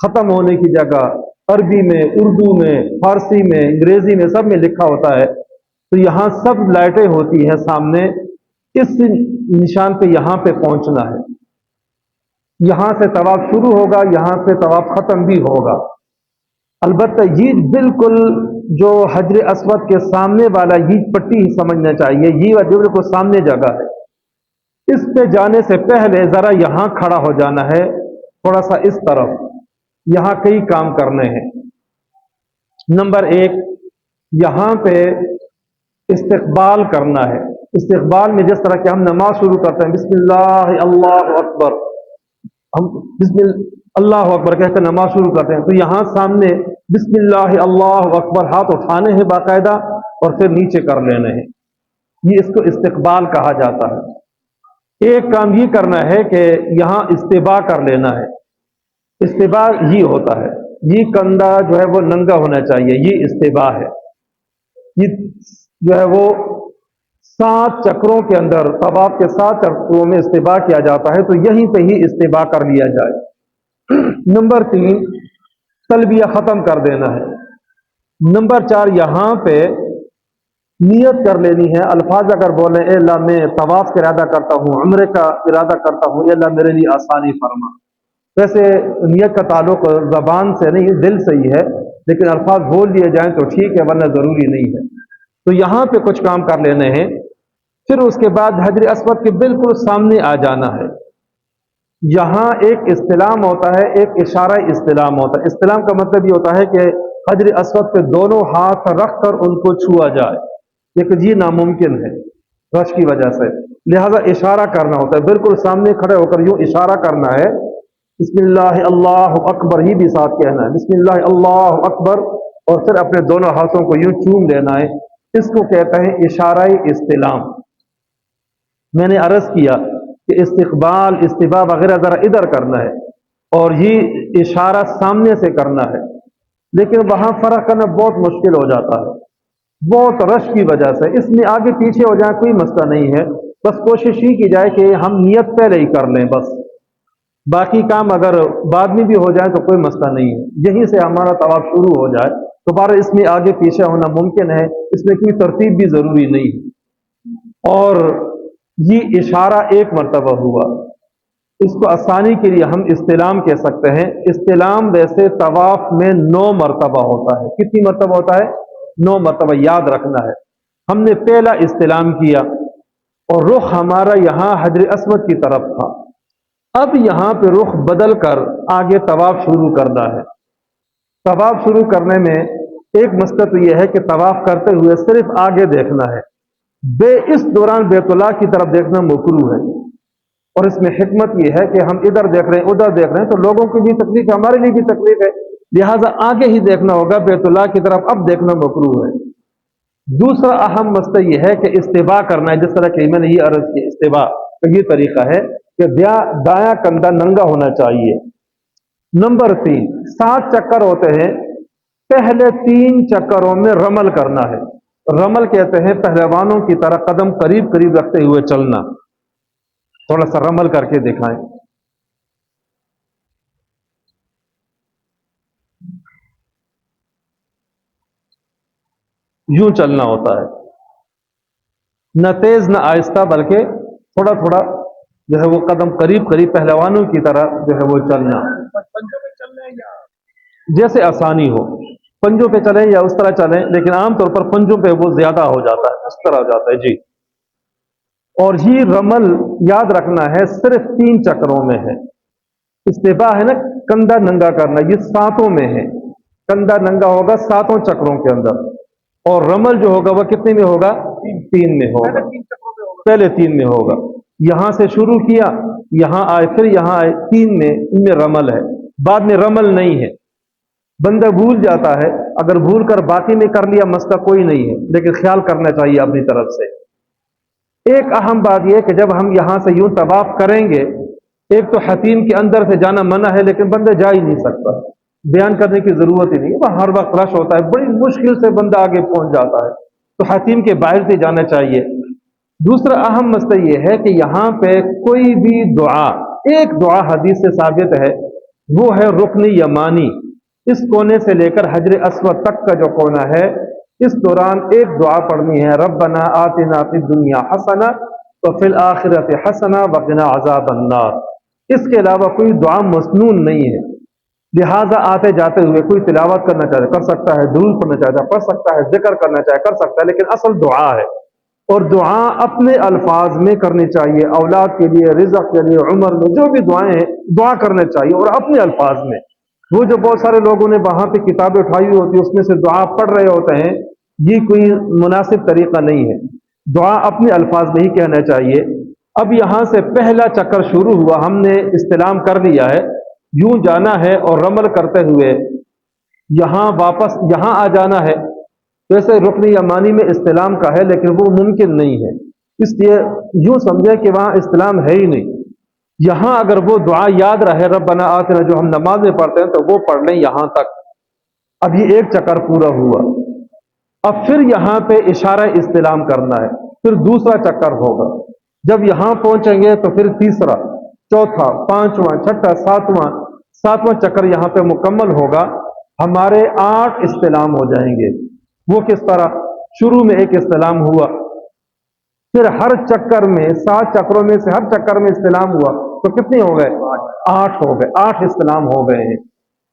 ختم ہونے کی جگہ، عربی میں، اردو میں، فارسی میں، انگریزی میں، سب میں لکھا ہوتا ہے۔ تو یہاں سب لائٹیں ہوتی ہیں سامنے، اس نشان پہ یہاں پہ پہنچنا ہے، یہاں سے طواف شروع ہوگا، یہاں سے طواف ختم بھی ہوگا۔ البتہ یہ بالکل جو حجر اسود کے سامنے والا یہ پٹی ہی سمجھنا چاہیے، یہ بالکل سامنے جگہ ہے، اس پہ جانے سے پہلے ذرا یہاں کھڑا ہو جانا ہے، تھوڑا سا اس طرف، یہاں کئی کام کرنے ہیں۔ نمبر 1، یہاں پہ استقبال کرنا ہے۔ استقبال میں جس طرح کہ ہم نماز شروع کرتے ہیں بسم اللہ اللہ اکبر، ہم اللہ اکبر کہہ کر نماز شروع کرتے ہیں، تو یہاں سامنے بسم اللہ اللہ اکبر ہاتھ اٹھانے ہیں باقاعدہ اور پھر نیچے کر لینے ہیں، یہ اس کو استقبال کہا جاتا ہے۔ ایک کام یہ کرنا ہے کہ یہاں استباء کر لینا ہے، استباء یہ ہوتا ہے، یہ کندھا جو ہے وہ ننگا ہونا چاہیے، یہ استباء ہے۔ یہ جو ہے وہ 7 چکروں کے اندر، طواف کے 7 چکروں میں استباع کیا جاتا ہے، تو یہیں پہ ہی استباع کر لیا جائے۔ نمبر 3 تلبیہ ختم کر دینا ہے۔ نمبر 4 یہاں پہ نیت کر لینی ہے، الفاظ اگر بولیں اے اللہ میں طواف کا ارادہ کرتا ہوں، عمرے کا ارادہ کرتا ہوں، اے اللہ میرے لیے آسانی فرما۔ ویسے نیت کا تعلق زبان سے نہیں دل سے ہی ہے، لیکن الفاظ بول دیے جائیں تو ٹھیک ہے، ورنہ ضروری نہیں ہے۔ تو یہاں پہ کچھ کام کر لینے ہیں، پھر اس کے بعد حجر اسود کے بالکل سامنے آ جانا ہے۔ یہاں ایک استلام ہوتا ہے، ایک اشارہ استلام ہوتا ہے۔ استلام کا مطلب یہ ہوتا ہے کہ حجر اسود پہ دونوں ہاتھ رکھ کر ان کو چھوا جائے، لیکن یہ ناممکن ہے رش کی وجہ سے، لہذا اشارہ کرنا ہوتا ہے، بالکل سامنے کھڑے ہو کر یوں اشارہ کرنا ہے، بسم اللہ اللہ اکبر ہی بھی ساتھ کہنا ہے، بسم اللہ اللہ اکبر، اور پھر اپنے دونوں ہاتھوں کو یوں چوم لینا ہے۔ اس کو کہتے ہیں اشارہ استلام۔ میں نے عرض کیا کہ استقبال، استباع وغیرہ ذرا ادھر کرنا ہے، اور یہ اشارہ سامنے سے کرنا ہے، لیکن وہاں فرق کرنا بہت مشکل ہو جاتا ہے بہت رش کی وجہ سے۔ اس میں آگے پیچھے ہو جائے کوئی مسئلہ نہیں ہے، بس کوشش ہی کی جائے کہ ہم نیت پہلے ہی کر لیں، بس باقی کام اگر بعد میں بھی ہو جائے تو کوئی مسئلہ نہیں ہے، یہیں سے ہمارا طواف شروع ہو جائے دوبارہ۔ اس میں آگے پیچھے ہونا ممکن ہے، اس میں کوئی ترتیب بھی ضروری نہیں ہے۔ اور یہ اشارہ ایک مرتبہ ہوا، اس کو آسانی کے لیے ہم استلام کہہ سکتے ہیں۔ استلام ویسے طواف میں 9 مرتبہ ہوتا ہے۔ کتنی مرتبہ ہوتا ہے؟ 9 مرتبہ، یاد رکھنا ہے۔ ہم نے پہلا استلام کیا اور رخ ہمارا یہاں حجر اسود کی طرف تھا، اب یہاں پہ رخ بدل کر آگے طواف شروع کرنا ہے۔ طواف شروع کرنے میں ایک مسئلہ تو یہ ہے کہ طواف کرتے ہوئے صرف آگے دیکھنا ہے، اس دوران بیت اللہ کی طرف دیکھنا مکروہ ہے، اور اس میں حکمت یہ ہے کہ ہم ادھر دیکھ رہے ہیں ادھر دیکھ رہے ہیں تو لوگوں کی بھی تکلیف ہے، ہمارے لیے بھی تکلیف ہے، لہٰذا آگے ہی دیکھنا ہوگا، بیت اللہ کی طرف اب دیکھنا مکروہ ہے۔ دوسرا اہم مسئلہ یہ ہے کہ استباع کرنا ہے، جس طرح کہ میں نے یہ عرض کی، استباع کا یہ طریقہ ہے کہ دایاں کندھا ننگا ہونا چاہیے۔ نمبر 3 7 چکر ہوتے ہیں، پہلے 3 چکروں میں رمل کرنا ہے۔ رمل کہتے ہیں پہلوانوں کی طرح قدم قریب قریب رکھتے ہوئے چلنا۔ تھوڑا سا رمل کر کے دکھائیں۔ یوں چلنا ہوتا ہے، نہ تیز نہ آہستہ، بلکہ تھوڑا تھوڑا جو ہے وہ قدم قریب قریب پہلوانوں کی طرح جو ہے وہ چلنا، جیسے آسانی ہو، پنجوں پہ چلیں یا اس طرح چلیں، لیکن عام طور پر پنجوں پہ وہ زیادہ ہو جاتا ہے، اس طرح ہو جاتا ہے جی۔ اور یہ رمل یاد رکھنا ہے صرف 3 چکروں میں ہے۔ استباع ہے نا کندھا ننگا کرنا، یہ 7 میں ہے، کندھا ننگا ہوگا 7 چکروں کے اندر، اور رمل جو ہوگا وہ کتنے میں ہوگا؟ 3 میں ہوگا، پہلے 3 میں ہوگا۔ یہاں سے شروع کیا، یہاں آئے، پھر یہاں آئے، 3 میں ان میں رمل ہے، بعد میں رمل نہیں ہے۔ بندہ بھول جاتا ہے، اگر بھول کر باقی میں کر لیا مسئلہ کوئی نہیں ہے، لیکن خیال کرنا چاہیے اپنی طرف سے۔ ایک اہم بات یہ کہ جب ہم یہاں سے یوں طواف کریں گے، ایک تو حتیم کے اندر سے جانا منع ہے، لیکن بندہ جا ہی نہیں سکتا، بیان کرنے کی ضرورت ہی نہیں ہے، وہ ہر وقت رش ہوتا ہے، بڑی مشکل سے بندہ آگے پہنچ جاتا ہے، تو حتیم کے باہر سے جانا چاہیے۔ دوسرا اہم مسئلہ یہ ہے کہ یہاں پہ کوئی بھی دعا، ایک دعا حدیث سے ثابت ہے، وہ ہے رکن یمانی، اس کونے سے لے کر حجر اسود تک کا جو کونا ہے، اس دوران ایک دعا پڑھنی ہے، ربنا آتنا فی الدنیا حسنہ وفی الآخرۃ حسنہ وقنا عذاب النار۔ اس کے علاوہ کوئی دعا مسنون نہیں ہے، لہٰذا آتے جاتے ہوئے کوئی تلاوت کرنا چاہے کر سکتا ہے، درود پڑھنا چاہتا ہے پڑھ سکتا ہے، ذکر کرنا چاہے کر سکتا ہے، لیکن اصل دعا ہے، اور دعا اپنے الفاظ میں کرنی چاہیے، اولاد کے لیے، رزق کے لیے، عمر میں جو بھی دعائیں ہیں دعا کرنا چاہیے، اور اپنے الفاظ میں۔ وہ جو بہت سارے لوگوں نے وہاں پہ کتابیں اٹھائی ہوتی ہیں، اس میں سے دعا پڑھ رہے ہوتے ہیں، یہ کوئی مناسب طریقہ نہیں ہے، دعا اپنے الفاظ میں ہی کہنا چاہیے۔ اب یہاں سے پہلا چکر شروع ہوا، ہم نے استلام کر لیا ہے، یوں جانا ہے اور رمل کرتے ہوئے یہاں واپس یہاں آ جانا ہے۔ ویسے رکن یمانی میں استلام کا ہے، لیکن وہ ممکن نہیں ہے، اس لیے یوں سمجھے کہ وہاں استلام ہے ہی نہیں۔ یہاں اگر وہ دعا یاد رہے ربنا آتنا جو ہم نماز میں پڑھتے ہیں تو وہ پڑھ لیں یہاں تک۔ اب یہ ایک چکر پورا ہوا، اب پھر یہاں پہ اشارہ استلام کرنا ہے، پھر دوسرا چکر ہوگا، جب یہاں پہنچیں گے تو پھر تیسرا، چوتھا، پانچواں، چھٹا، ساتواں چکر یہاں پہ مکمل ہوگا، ہمارے 8 استلام ہو جائیں گے۔ وہ کس طرح؟ شروع میں ایک استلام ہوا، پھر ہر چکر میں 7 چکروں میں سے ہر چکر میں استلام ہوا تو کتنے ہو گئے؟ 8 ہو گئے، 8 استلام ہو گئے ہیں۔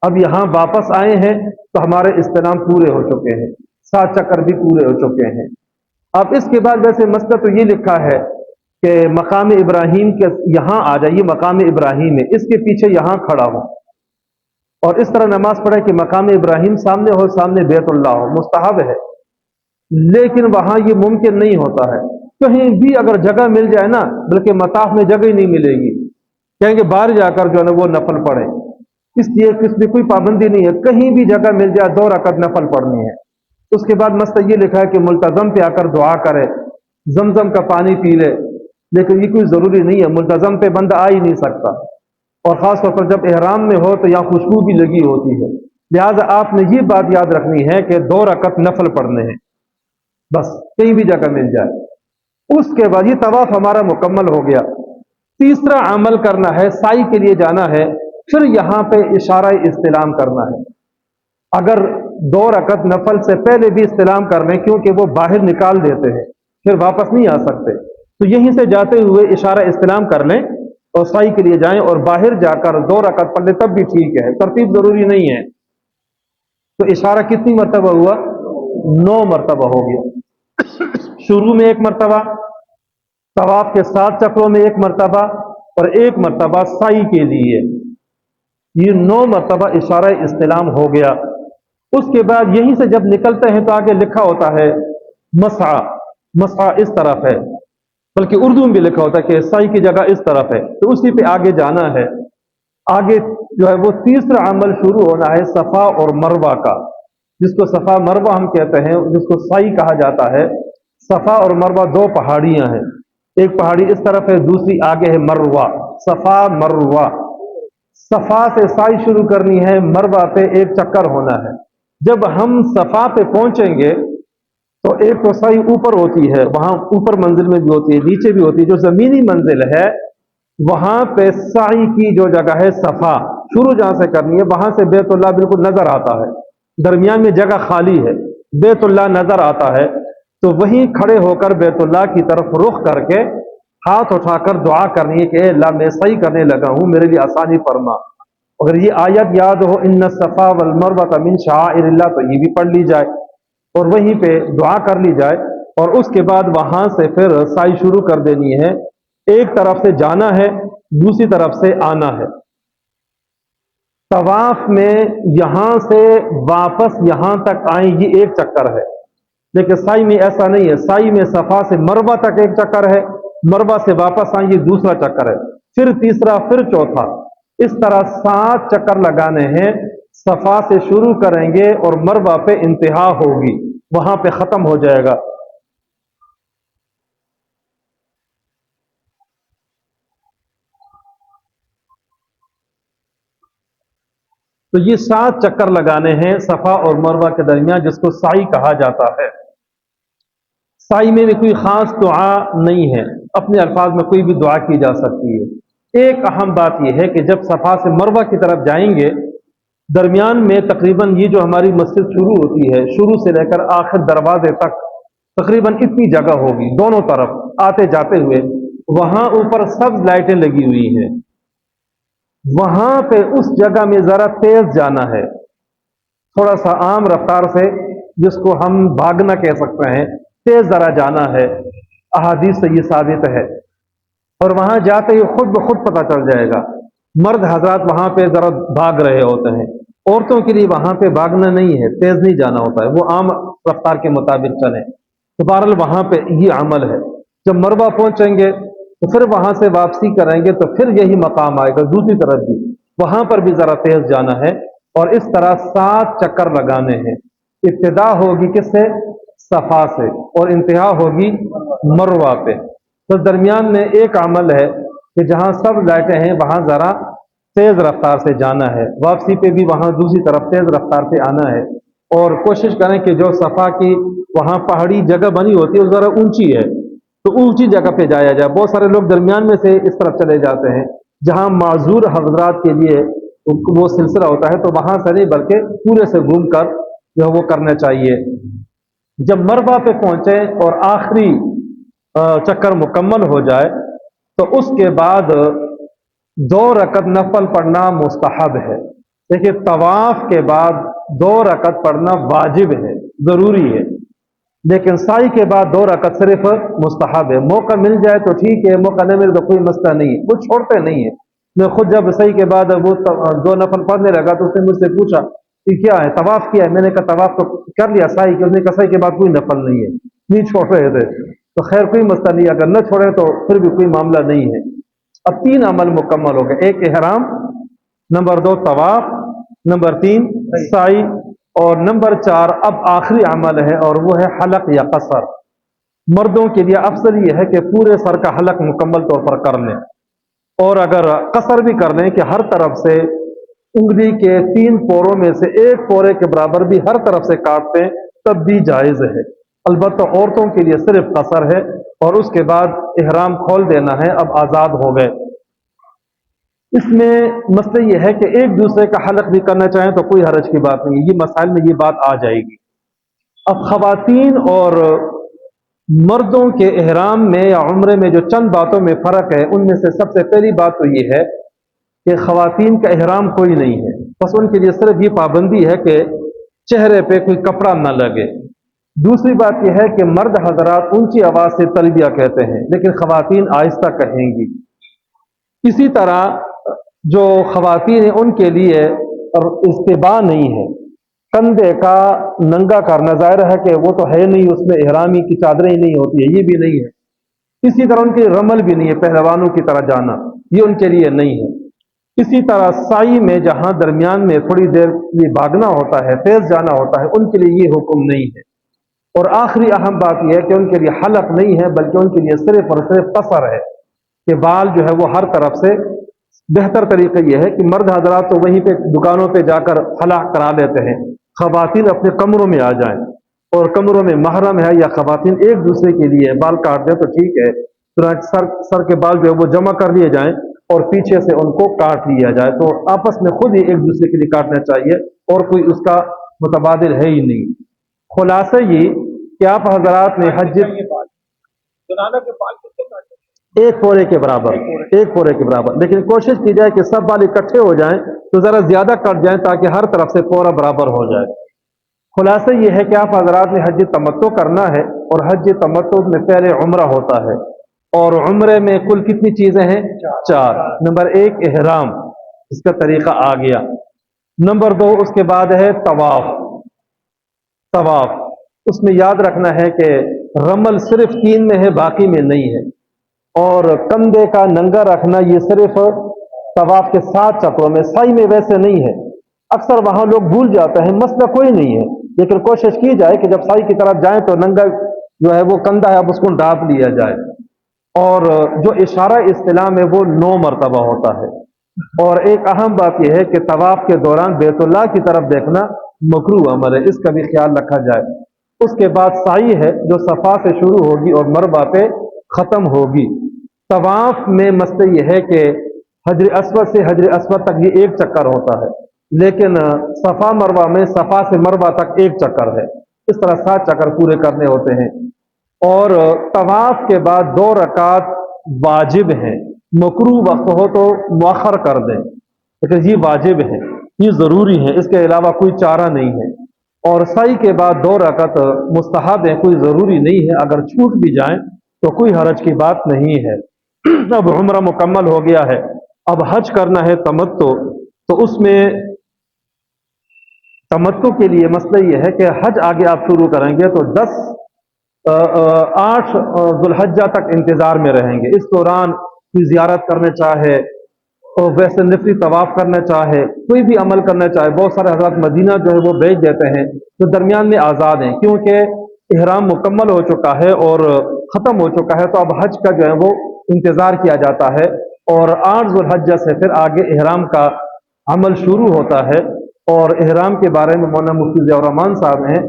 اب یہاں واپس آئے ہیں تو ہمارے استلام پورے ہو چکے ہیں، 7 چکر بھی پورے ہو چکے ہیں۔ اب اس کے بعد ویسے مسئلہ تو یہ لکھا ہے کہ مقام ابراہیم کے یہاں آ جائیے، مقام ابراہیم ہے، اس کے پیچھے یہاں کھڑا ہو اور اس طرح نماز پڑھے کہ مقام ابراہیم سامنے ہو، سامنے بیت اللہ ہو، مستحب ہے، لیکن وہاں یہ ممکن نہیں ہوتا ہے۔ کہیں بھی اگر جگہ مل جائے نا، بلکہ مطاف میں جگہ ہی نہیں ملے گی، کہیں گے باہر جا کر جو ہے نا وہ نفل پڑھے، اس لیے کس میں کوئی پابندی نہیں ہے، کہیں بھی جگہ مل جائے 2 رکعت نفل پڑھنی ہے۔ اس کے بعد مسئلہ یہ لکھا ہے کہ ملتزم پہ آ کر دعا کرے، زمزم کا پانی پی لے، لیکن یہ کوئی ضروری نہیں ہے، ملتزم پہ بندہ آ ہی نہیں سکتا، اور خاص طور پر جب احرام میں ہو تو یہاں خوشبو بھی لگی ہوتی ہے، لہٰذا آپ نے یہ بات یاد رکھنی ہے کہ 2 رکعت نفل پڑھنے ہیں، بس کہیں بھی جگہ مل جائے۔ اس کے بعد یہ طواف ہمارا مکمل ہو گیا، تیسرا عمل کرنا ہے، سائی کے لیے جانا ہے، پھر یہاں پہ اشارہ استلام کرنا ہے۔ اگر 2 رکعت نفل سے پہلے بھی استلام کر لیں، کیونکہ وہ باہر نکال دیتے ہیں، پھر واپس نہیں آ سکتے، تو یہیں سے جاتے ہوئے اشارہ استلام کر لیں اور سائی کے لیے جائیں، اور باہر جا کر 2 رکعت پڑھ لیں تب بھی ٹھیک ہے، ترتیب ضروری نہیں ہے۔ تو اشارہ کتنی مرتبہ ہوا؟ 9 مرتبہ ہو گیا، شروع میں 1 مرتبہ، طواف کے 7 چکروں میں 1 مرتبہ، اور 1 مرتبہ سائی کے لیے، یہ 9 مرتبہ اشارہ استلام ہو گیا۔ اس کے بعد یہیں سے جب نکلتے ہیں تو آگے لکھا ہوتا ہے مسعی، مسعی اس طرف ہے، بلکہ اردو میں بھی لکھا ہوتا ہے کہ سائی کی جگہ اس طرف ہے، تو اسی پہ آگے جانا ہے۔ آگے جو ہے وہ تیسرا عمل شروع ہونا ہے صفا اور مروہ کا، جس کو صفا مروہ ہم کہتے ہیں، جس کو سائی کہا جاتا ہے۔ صفا اور مروہ 2 پہاڑیاں ہیں، ایک پہاڑی اس طرف ہے، دوسری آگے ہے مروہ، صفا مروہ۔ صفا سے سائی شروع کرنی ہے، مروہ پہ 1 چکر ہونا ہے۔ جب ہم صفا پہ پہنچیں گے تو ایک تو سائی اوپر ہوتی ہے، وہاں اوپر منزل میں بھی ہوتی ہے، نیچے بھی ہوتی ہے، جو زمینی منزل ہے وہاں پہ سائی کی جو جگہ ہے صفا شروع جہاں سے کرنی ہے، وہاں سے بیت اللہ بالکل نظر آتا ہے، درمیان میں جگہ خالی ہے، بیت اللہ نظر آتا ہے، تو وہیں کھڑے ہو کر بیت اللہ کی طرف رخ کر کے ہاتھ اٹھا کر دعا کرنی ہے کہ اے اللہ میں صحیح کرنے لگا ہوں، میرے لیے آسانی فرما۔ اگر یہ آیت یاد ہو ان الصفا والمروہ من شعائر اللہ، تو یہ بھی پڑھ لی جائے اور وہیں پہ دعا کر لی جائے، اور اس کے بعد وہاں سے پھر سائی شروع کر دینی ہے۔ ایک طرف سے جانا ہے، دوسری طرف سے آنا ہے۔ طواف میں یہاں سے واپس یہاں تک آئیں، یہ 1 چکر ہے، لیکن سائی میں ایسا نہیں ہے، سائی میں صفا سے مروہ تک 1 چکر ہے، مروہ سے واپس آئیں یہ دوسرا چکر ہے، پھر تیسرا، پھر چوتھا، اس طرح 7 چکر لگانے ہیں۔ صفا سے شروع کریں گے اور مروہ پہ انتہا ہوگی، وہاں پہ ختم ہو جائے گا۔ تو یہ 7 چکر لگانے ہیں صفا اور مروہ کے درمیان، جس کو سعی کہا جاتا ہے۔ سعی میں بھی کوئی خاص دعا نہیں ہے، اپنے الفاظ میں کوئی بھی دعا کی جا سکتی ہے۔ ایک اہم بات یہ ہے کہ جب صفا سے مروہ کی طرف جائیں گے، درمیان میں تقریباً یہ جو ہماری مسجد شروع ہوتی ہے، شروع سے لے کر آخر دروازے تک تقریباً اتنی جگہ ہوگی، دونوں طرف آتے جاتے ہوئے وہاں اوپر سبز لائٹیں لگی ہوئی ہیں، وہاں پہ اس جگہ میں ذرا تیز جانا ہے، تھوڑا سا عام رفتار سے، جس کو ہم بھاگنا کہہ سکتے ہیں، تیز ذرا جانا ہے، احادیث سے یہ ثابت ہے، اور وہاں جاتے ہی خود بخود پتہ چل جائے گا۔ مرد حضرات وہاں پہ ذرا بھاگ رہے ہوتے ہیں، عورتوں کے لیے وہاں پہ بھاگنا نہیں ہے، تیز نہیں جانا ہوتا ہے، وہ عام رفتار کے مطابق چلیں۔ تو بہرحال وہاں پہ یہ عمل ہے، جب مروہ پہنچیں گے تو پھر وہاں سے واپسی کریں گے تو پھر یہی مقام آئے گا، دوسری طرف بھی وہاں پر بھی ذرا تیز جانا ہے، اور اس طرح 7 چکر لگانے ہیں۔ ابتدا ہوگی کس سے؟ صفا سے، اور انتہا ہوگی مروہ پہ۔ تو درمیان میں ایک عمل ہے کہ جہاں سب لائٹیں ہیں وہاں ذرا تیز رفتار سے جانا ہے، واپسی پہ بھی وہاں دوسری طرف تیز رفتار سے آنا ہے، اور کوشش کریں کہ جو صفا کی وہاں پہاڑی جگہ بنی ہوتی ہے، وہ ذرا اونچی ہے، تو اونچی جگہ پہ جایا جائے. بہت سارے لوگ درمیان میں سے اس طرف چلے جاتے ہیں جہاں معذور حضرات کے لیے وہ سلسلہ ہوتا ہے، تو وہاں سے نہیں بلکہ پورے سے گھوم کر جو ہے وہ کرنا چاہیے. جب مربع پہ پہنچے اور آخری چکر مکمل ہو جائے تو اس کے بعد 2 رکعت نفل پڑھنا مستحب ہے. دیکھیے طواف کے بعد 2 رکعت پڑھنا واجب ہے، ضروری ہے، لیکن سعی کے بعد 2 رکعت صرف مستحب ہے. موقع مل جائے تو ٹھیک ہے، موقع نہ ملے تو کوئی مسئلہ نہیں ہے، وہ چھوڑتے نہیں ہے. میں خود جب سعی کے بعد وہ 2 نفل پڑھنے لگا تو اس نے مجھ سے پوچھا کہ کیا ہے، طواف کیا ہے؟ میں نے کہا طواف تو کر لیا سعی کے. اس نے کہا سعی کے بعد کوئی نفل نہیں ہے، نہیں چھوڑ رہے تھے. تو خیر کوئی مسئلہ نہیں، اگر نہ چھوڑے تو پھر بھی کوئی معاملہ نہیں ہے. اب 3 عمل مکمل ہو گئے: 1 احرام، نمبر 2 طواف، نمبر 3 سعی، اور نمبر 4 اب آخری عمل ہے اور وہ ہے حلق یا قصر. مردوں کے لیے افضل یہ ہے کہ پورے سر کا حلق مکمل طور پر کر لیں، اور اگر قصر بھی کر لیں کہ ہر طرف سے انگلی کے 3 پوروں میں سے 1 پورے کے برابر بھی ہر طرف سے کاٹتے ہیں تب بھی جائز ہے. البتہ عورتوں کے لیے صرف قصر ہے، اور اس کے بعد احرام کھول دینا ہے، اب آزاد ہو گئے. اس میں مسئلہ یہ ہے کہ ایک دوسرے کا حلق بھی کرنا چاہیں تو کوئی حرج کی بات نہیں، یہ مسائل میں یہ بات آ جائے گی. اب خواتین اور مردوں کے احرام میں یا عمرے میں جو چند باتوں میں فرق ہے، ان میں سے سب سے پہلی بات تو یہ ہے کہ خواتین کا احرام کوئی نہیں ہے، بس ان کے لیے صرف یہ پابندی ہے کہ چہرے پہ کوئی کپڑا نہ لگے. دوسری بات یہ ہے کہ مرد حضرات اونچی آواز سے تلبیہ کہتے ہیں، لیکن خواتین آہستہ کہیں گی. اسی طرح جو خواتین ہیں ان کے لیے استباح نہیں ہے، کندھے کا ننگا کرنا، ظاہر ہے کہ وہ تو ہے نہیں، اس میں احرامی کی چادریں ہی نہیں ہوتی ہے، یہ بھی نہیں ہے. اسی طرح ان کے رمل بھی نہیں ہے، پہلوانوں کی طرح جانا، یہ ان کے لیے نہیں ہے. اسی طرح سعی میں جہاں درمیان میں تھوڑی دیر بھاگنا ہوتا ہے، تیز جانا ہوتا ہے، ان کے لیے یہ حکم نہیں ہے. اور آخری اہم بات یہ ہے کہ ان کے لیے حلق نہیں ہے، بلکہ ان کے لیے صرف اور صرف قصر ہے کہ بال جو ہے وہ ہر طرف سے. بہتر طریقہ یہ ہے کہ مرد حضرات تو وہیں پہ دکانوں پہ جا کر حلق کرا لیتے ہیں، خواتین اپنے کمروں میں آ جائیں، اور کمروں میں محرم ہے یا خواتین ایک دوسرے کے لیے بال کاٹ دیں تو ٹھیک ہے، سر کے بال جو ہے وہ جمع کر لیے جائیں اور پیچھے سے ان کو کاٹ لیا جائے، تو آپس میں خود ہی ایک دوسرے کے لیے کاٹنا چاہیے، اور کوئی اس کا متبادل ہے ہی نہیں. خلاصہ یہ کہ آپ حضرات نے حج ایک پورے کے برابر، لیکن کوشش کی جائے کہ سب بال اکٹھے ہو جائیں تو ذرا زیادہ کٹ جائیں تاکہ ہر طرف سے پورا برابر ہو جائے. خلاصہ یہ ہے کہ آپ حضرات نے حج تمتع کرنا ہے، اور حج تمتع میں پہلے عمرہ ہوتا ہے، اور عمرے میں کل کتنی چیزیں ہیں؟ 4. نمبر 1 احرام، اس کا طریقہ آ گیا. نمبر 2 اس کے بعد ہے طواف. اس میں یاد رکھنا ہے کہ رمل صرف 3 میں ہے، باقی میں نہیں ہے. اور کندھے کا ننگا رکھنا یہ صرف طواف کے 7 چکروں میں، سعی میں ویسے نہیں ہے. اکثر وہاں لوگ بھول جاتے ہیں، مسئلہ کوئی نہیں ہے، لیکن کوشش کی جائے کہ جب سعی کی طرف جائیں تو ننگا جو ہے وہ کندھا ہے اب اس کو ڈانپ لیا جائے. اور جو اشارہ اصطلاح میں وہ 9 مرتبہ ہوتا ہے. اور ایک اہم بات یہ ہے کہ طواف کے دوران بیت اللہ کی طرف دیکھنا مکروہ عمل ہے، اس کا بھی خیال رکھا جائے. اس کے بعد سعی ہے جو صفا سے شروع ہوگی اور مربع پہ ختم ہوگی. طواف میں مسئلہ یہ ہے کہ حجر اسود سے حجر اسود تک یہ 1 چکر ہوتا ہے، لیکن صفا مروہ میں صفا سے مروہ تک 1 چکر ہے. اس طرح 7 چکر پورے کرنے ہوتے ہیں. اور طواف کے بعد 2 رکعت واجب ہیں، مکروہ وقت ہو تو مؤخر کر دیں، لیکن یہ واجب ہے، یہ ضروری ہے، اس کے علاوہ کوئی چارہ نہیں ہے. اور سعی کے بعد 2 رکعت مستحب ہے، کوئی ضروری نہیں ہے، اگر چھوٹ بھی جائیں تو کوئی حرج کی بات نہیں ہے. اب عمرہ مکمل ہو گیا ہے، اب حج کرنا ہے تمتع. تو اس میں تمتع کے لیے مسئلہ یہ ہے کہ حج آگے آپ شروع کریں گے تو 8 ذوالحجہ تک انتظار میں رہیں گے. اس دوران کوئی زیارت کرنا چاہے اور ویسے نفلی طواف کرنا چاہے، کوئی بھی عمل کرنا چاہے، بہت سارے حضرات مدینہ جو ہے وہ بھیج دیتے ہیں، تو درمیان میں آزاد ہیں کیونکہ احرام مکمل ہو چکا ہے اور ختم ہو چکا ہے، تو اب حج کا جو ہے وہ انتظار کیا جاتا ہے. اور 8 ذوالحجہ سے پھر آگے احرام کا عمل شروع ہوتا ہے. اور احرام کے بارے میں مولانا مفتی ضیاء الرحمان صاحب ہیں،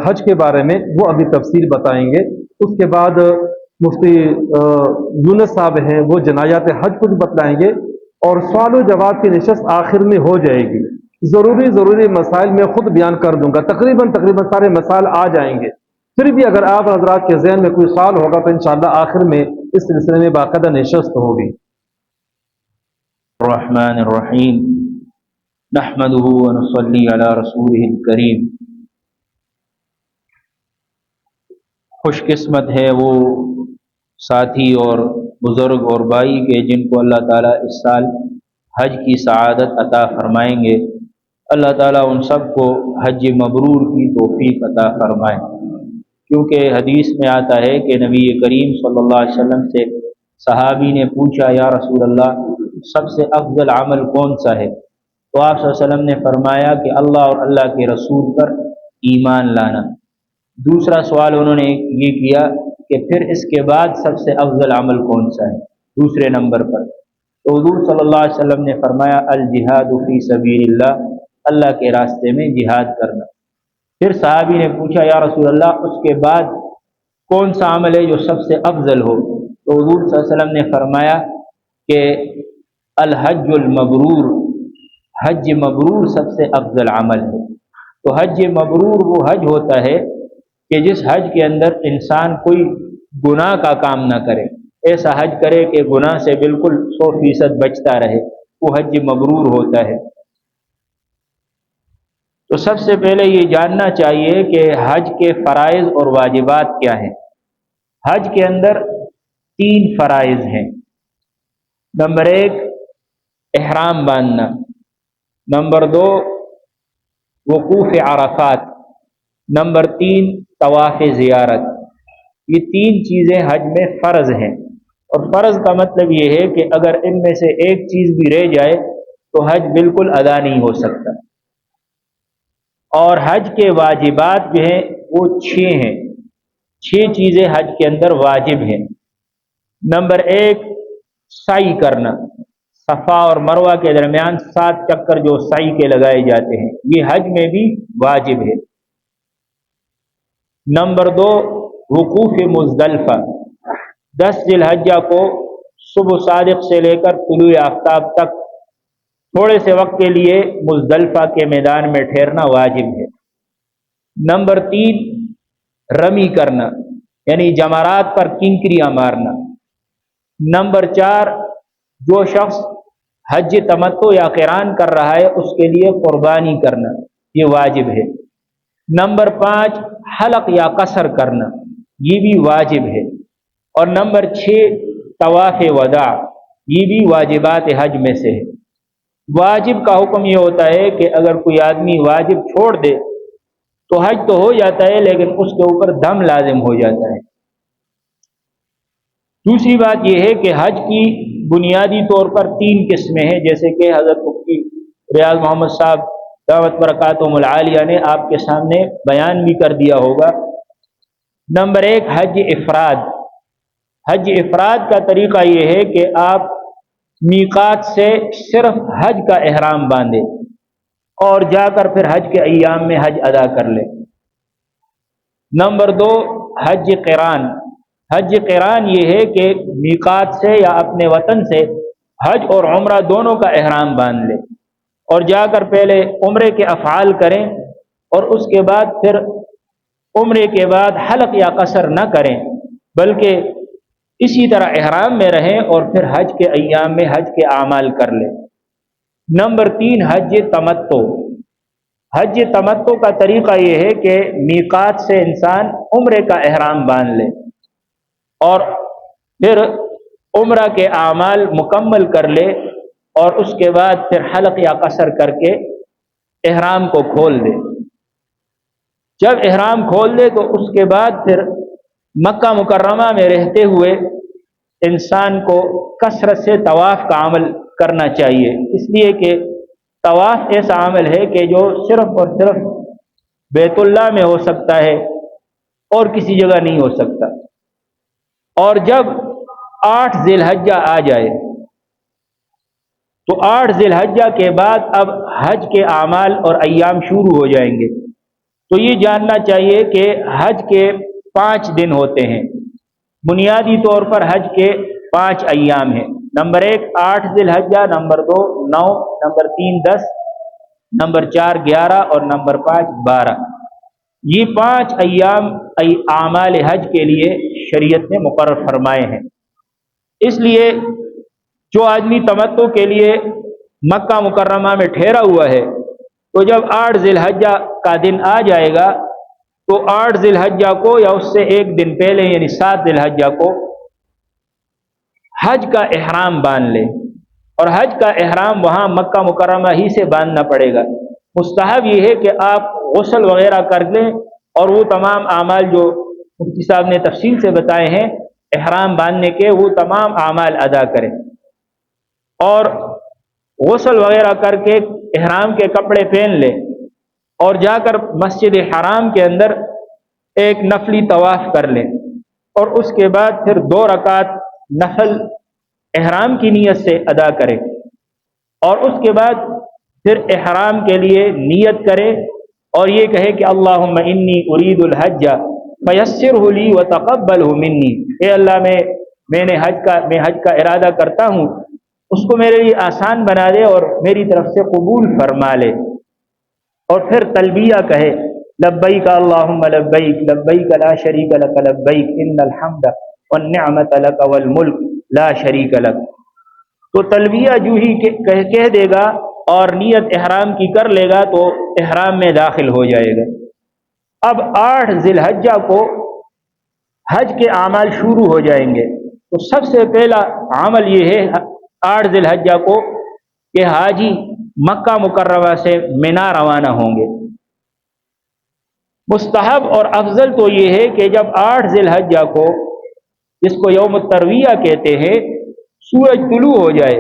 حج کے بارے میں وہ ابھی تفصیل بتائیں گے۔ اس کے بعد مفتی یونس صاحب ہیں، وہ جنایات حج کچھ بتلائیں گے، اور سوال و جواب کی نشست آخر میں ہو جائے گی۔ ضروری مسائل میں خود بیان کر دوں گا، تقریباً سارے مسائل آ جائیں گے۔ پھر بھی اگر آپ حضرات کے ذہن میں کوئی سوال ہوگا تو انشاءاللہ آخر میں اس سلسلے میں باقاعدہ نشست ہوگی۔ الرحمن الرحیم نحمده ونصلی علی رسوله الکریم۔ خوش قسمت ہے وہ ساتھی اور بزرگ اور بھائی کے جن کو اللہ تعالیٰ اس سال حج کی سعادت عطا فرمائیں گے۔ اللہ تعالیٰ ان سب کو حج مبرور کی توفیق عطا فرمائے، کیونکہ حدیث میں آتا ہے کہ نبی کریم صلی اللہ علیہ وسلم سے صحابی نے پوچھا، یا رسول اللہ سب سے افضل عمل کون سا ہے؟ تو آپ صلی اللہ علیہ وسلم نے فرمایا کہ اللہ اور اللہ کے رسول پر ایمان لانا۔ دوسرا سوال انہوں نے یہ کیا کہ پھر اس کے بعد سب سے افضل عمل کون سا ہے دوسرے نمبر پر؟ تو حضور صلی اللہ علیہ وسلم نے فرمایا الجہاد فی سبیل اللہ، اللہ کے راستے میں جہاد کرنا۔ پھر صحابی نے پوچھا، یا رسول اللہ اس کے بعد کون سا عمل ہے جو سب سے افضل ہو؟ تو حضور صلی اللہ علیہ وسلم نے فرمایا کہ الحج المبرور، حج مبرور سب سے افضل عمل ہے۔ تو حج مبرور وہ حج ہوتا ہے کہ جس حج کے اندر انسان کوئی گناہ کا کام نہ کرے، ایسا حج کرے کہ گناہ سے بالکل 100% بچتا رہے، وہ حج مبرور ہوتا ہے۔ تو سب سے پہلے یہ جاننا چاہیے کہ حج کے فرائض اور واجبات کیا ہیں۔ حج کے اندر 3 فرائض ہیں۔ نمبر 1 احرام باندھنا، نمبر 2 وقوف عرفات، نمبر 3 طواف زیارت۔ یہ 3 چیزیں حج میں فرض ہیں، اور فرض کا مطلب یہ ہے کہ اگر ان میں سے ایک چیز بھی رہ جائے تو حج بالکل ادا نہیں ہو سکتا۔ اور حج کے واجبات جو ہیں وہ 6 ہیں، 6 چیزیں حج کے اندر واجب ہیں۔ نمبر 1 سعی کرنا، صفا اور مروہ کے درمیان 7 چکر جو سعی کے لگائے جاتے ہیں، یہ حج میں بھی واجب ہے۔ نمبر 2 وقوف مزدلفہ، 10 ذی الحجہ کو صبح صادق سے لے کر طلوع آفتاب تک تھوڑے سے وقت کے لیے مزدلفہ کے میدان میں ٹھہرنا واجب ہے۔ نمبر 3 رمی کرنا، یعنی جمرات پر کنکریاں مارنا۔ نمبر 4 جو شخص حج تمتع یا قران کر رہا ہے اس کے لیے قربانی کرنا، یہ واجب ہے۔ نمبر 5 حلق یا قصر کرنا، یہ بھی واجب ہے۔ اور نمبر 6 طواف وداع، یہ بھی واجبات حج میں سے ہے۔ واجب کا حکم یہ ہوتا ہے کہ اگر کوئی آدمی واجب چھوڑ دے تو حج تو ہو جاتا ہے لیکن اس کے اوپر دم لازم ہو جاتا ہے۔ دوسری بات یہ ہے کہ حج کی بنیادی طور پر 3 قسمیں ہیں، جیسے کہ حضرت مفتی ریاض محمد صاحب دعوت برکاتہم العالیہ نے آپ کے سامنے بیان بھی کر دیا ہوگا۔ نمبر 1 حج افراد۔ حج افراد کا طریقہ یہ ہے کہ آپ میقات سے صرف حج کا احرام باندھیں اور جا کر پھر حج کے ایام میں حج ادا کر لیں۔ نمبر 2 حج قران۔ حج قران یہ ہے کہ میقات سے یا اپنے وطن سے حج اور عمرہ دونوں کا احرام باندھ لیں اور جا کر پہلے عمرے کے افعال کریں اور اس کے بعد پھر عمرے کے بعد حلق یا قصر نہ کریں بلکہ اسی طرح احرام میں رہیں اور پھر حج کے ایام میں حج کے اعمال کر لیں۔ نمبر 3 حج تمتع۔ حج تمتع کا طریقہ یہ ہے کہ میقات سے انسان عمرے کا احرام باندھ لے اور پھر عمرہ کے اعمال مکمل کر لے اور اس کے بعد پھر حلق یا قصر کر کے احرام کو کھول دے۔ جب احرام کھول دے تو اس کے بعد پھر مکہ مکرمہ میں رہتے ہوئے انسان کو کثرت سے طواف کا عمل کرنا چاہیے، اس لیے کہ طواف ایسا عمل ہے کہ جو صرف اور صرف بیت اللہ میں ہو سکتا ہے اور کسی جگہ نہیں ہو سکتا۔ اور جب 8 ذی الحجہ آ جائے تو 8 ذی الحجہ کے بعد اب حج کے اعمال اور ایام شروع ہو جائیں گے۔ تو یہ جاننا چاہیے کہ حج کے 5 دن ہوتے ہیں، بنیادی طور پر حج کے 5 ایام ہیں۔ نمبر 1 8 ذی الحجہ، نمبر 2 9، نمبر 3 10، نمبر 4 11 اور نمبر 5 12۔ یہ 5 ایام اعمال حج کے لیے شریعت نے مقرر فرمائے ہیں۔ اس لیے جو آدمی تمتع کے لیے مکہ مکرمہ میں ٹھہرا ہوا ہے، تو جب 8 ذی الحجہ کا دن آ جائے گا تو 8 ذی الحجہ کو یا اس سے ایک دن پہلے یعنی 7 ذی الحجہ کو حج کا احرام باندھ لے، اور حج کا احرام وہاں مکہ مکرمہ ہی سے باندھنا پڑے گا۔ مستحب یہ ہے کہ آپ غسل وغیرہ کر لیں اور وہ تمام اعمال جو مفتی صاحب نے تفصیل سے بتائے ہیں احرام باندھنے کے، وہ تمام اعمال ادا کریں، اور غسل وغیرہ کر کے احرام کے کپڑے پہن لیں اور جا کر مسجد حرام کے اندر ایک نفلی طواف کر لیں، اور اس کے بعد پھر 2 رکعت نفل احرام کی نیت سے ادا کریں، اور اس کے بعد پھر احرام کے لیے نیت کرے اور یہ کہے کہ اللہم انی ارید الحج فیسرہ لی وتقبلہ منی، اے اللہ میں حج کا ارادہ کرتا ہوں، اس کو میرے لیے آسان بنا دے اور میری طرف سے قبول فرما لے۔ اور پھر تلبیہ کہے لبیک اللہم لبیک لبیک لا شریک لک لبیک ان الحمد والنعمت لک والملک لا شریک لک۔ تو تلبیہ جو ہی کہہ دے گا اور نیت احرام کی کر لے گا تو احرام میں داخل ہو جائے گا۔ اب 8 ذی الحجہ کو حج کے اعمال شروع ہو جائیں گے۔ تو سب سے پہلا عمل یہ ہے 8 ذی الحجہ کو کہ حاجی مکہ مکرمہ سے منا روانہ ہوں گے۔ مستحب اور افضل تو یہ ہے کہ جب 8 ذی الحجہ کو، جس کو یوم الترویہ کہتے ہیں، سورج طلوع ہو جائے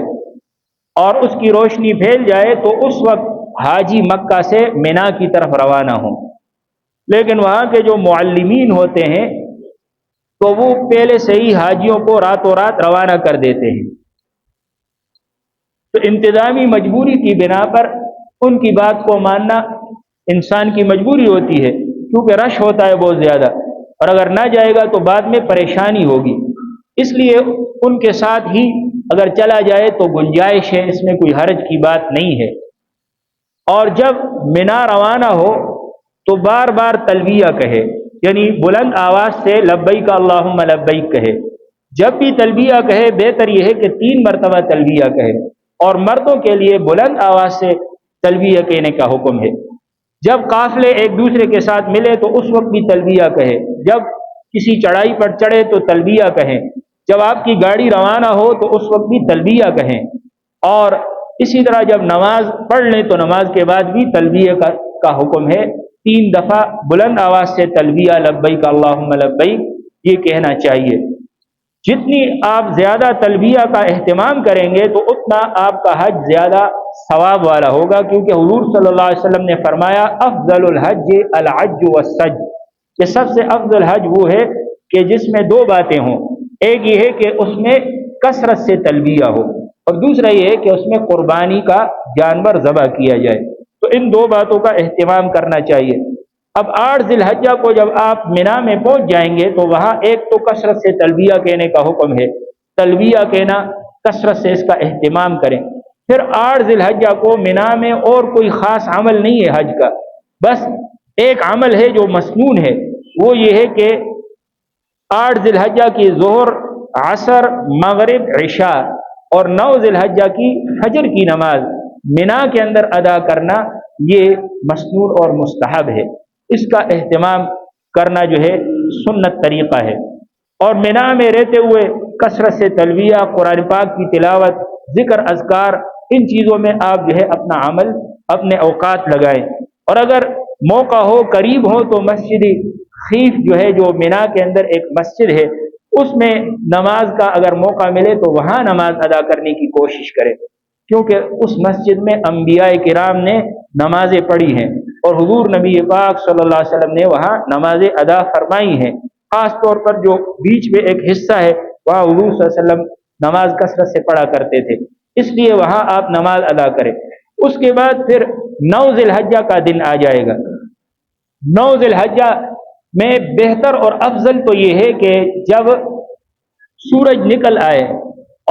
اور اس کی روشنی پھیل جائے تو اس وقت حاجی مکہ سے منا کی طرف روانہ ہوں۔ لیکن وہاں کے جو معلمین ہوتے ہیں تو وہ پہلے سے ہی حاجیوں کو راتوں رات روانہ کر دیتے ہیں، تو انتظامی مجبوری کی بنا پر ان کی بات کو ماننا انسان کی مجبوری ہوتی ہے، کیونکہ رش ہوتا ہے بہت زیادہ، اور اگر نہ جائے گا تو بعد میں پریشانی ہوگی۔ اس لیے ان کے ساتھ ہی اگر چلا جائے تو گنجائش ہے، اس میں کوئی حرج کی بات نہیں ہے۔ اور جب منا روانہ ہو تو بار بار تلبیہ کہے، یعنی بلند آواز سے لبیک اللہم لبیک کہے۔ جب بھی تلبیہ کہے بہتر یہ ہے کہ 3 مرتبہ تلبیہ کہے، اور مردوں کے لیے بلند آواز سے تلبیہ کہنے کا حکم ہے۔ جب قافلے ایک دوسرے کے ساتھ ملے تو اس وقت بھی تلبیہ کہے، جب کسی چڑھائی پر چڑھے تو تلبیہ کہیں، جب آپ کی گاڑی روانہ ہو تو اس وقت بھی تلبیہ کہیں، اور اسی طرح جب نماز پڑھ لیں تو نماز کے بعد بھی تلبیہ کا حکم ہے۔ 3 دفعہ بلند آواز سے تلبیہ لبیک اللہم لبیک یہ کہنا چاہیے۔ جتنی آپ زیادہ تلبیہ کا اہتمام کریں گے تو اتنا آپ کا حج زیادہ ثواب والا ہوگا، کیونکہ حضور صلی اللہ علیہ وسلم نے فرمایا افضل الحج العج والسج، کہ سب سے افضل حج وہ ہے کہ جس میں 2 باتیں ہوں، ایک یہ ہے کہ اس میں کثرت سے تلبیہ ہو، اور دوسرا یہ ہے کہ اس میں قربانی کا جانور ذبح کیا جائے۔ تو ان 2 باتوں کا اہتمام کرنا چاہیے۔ اب 8 ذی الحجہ کو جب آپ منا میں پہنچ جائیں گے تو وہاں ایک تو کثرت سے تلبیہ کہنے کا حکم ہے، تلبیہ کہنا کثرت سے اس کا اہتمام کریں۔ پھر 8 ذی الحجہ کو منا میں اور کوئی خاص عمل نہیں ہے حج کا، بس ایک عمل ہے جو مسنون ہے، وہ یہ ہے کہ 8 ذی الحجہ کی ظہر، عصر، مغرب، عشاء اور 9 ذی الحجہ کی فجر کی نماز منا کے اندر ادا کرنا یہ مسنون اور مستحب ہے۔ اس کا اہتمام کرنا جو ہے سنت طریقہ ہے، اور منا میں رہتے ہوئے کثرت سے تلبیہ، قرآن پاک کی تلاوت، ذکر، اذکار، ان چیزوں میں آپ جو ہے اپنا عمل، اپنے اوقات لگائیں۔ اور اگر موقع ہو، قریب ہو تو مسجد خیف جو ہے، جو منا کے اندر ایک مسجد ہے، اس میں نماز کا اگر موقع ملے تو وہاں نماز ادا کرنے کی کوشش کریں، کیونکہ اس مسجد میں انبیاء کرام نے نمازیں پڑھی ہیں، اور حضور نبی پاک صلی اللہ علیہ وسلم نے وہاں نمازیں ادا فرمائی ہیں۔ خاص طور پر جو بیچ میں ایک حصہ ہے وہاں حضور صلی اللہ علیہ وسلم نماز کثرت سے پڑھا کرتے تھے۔ اس لیے وہاں آپ نماز ادا کریں۔ اس کے بعد پھر 9 ذی الحجہ کا دن آ جائے گا۔ 9 ذی الحجہ میں بہتر اور افضل تو یہ ہے کہ جب سورج نکل آئے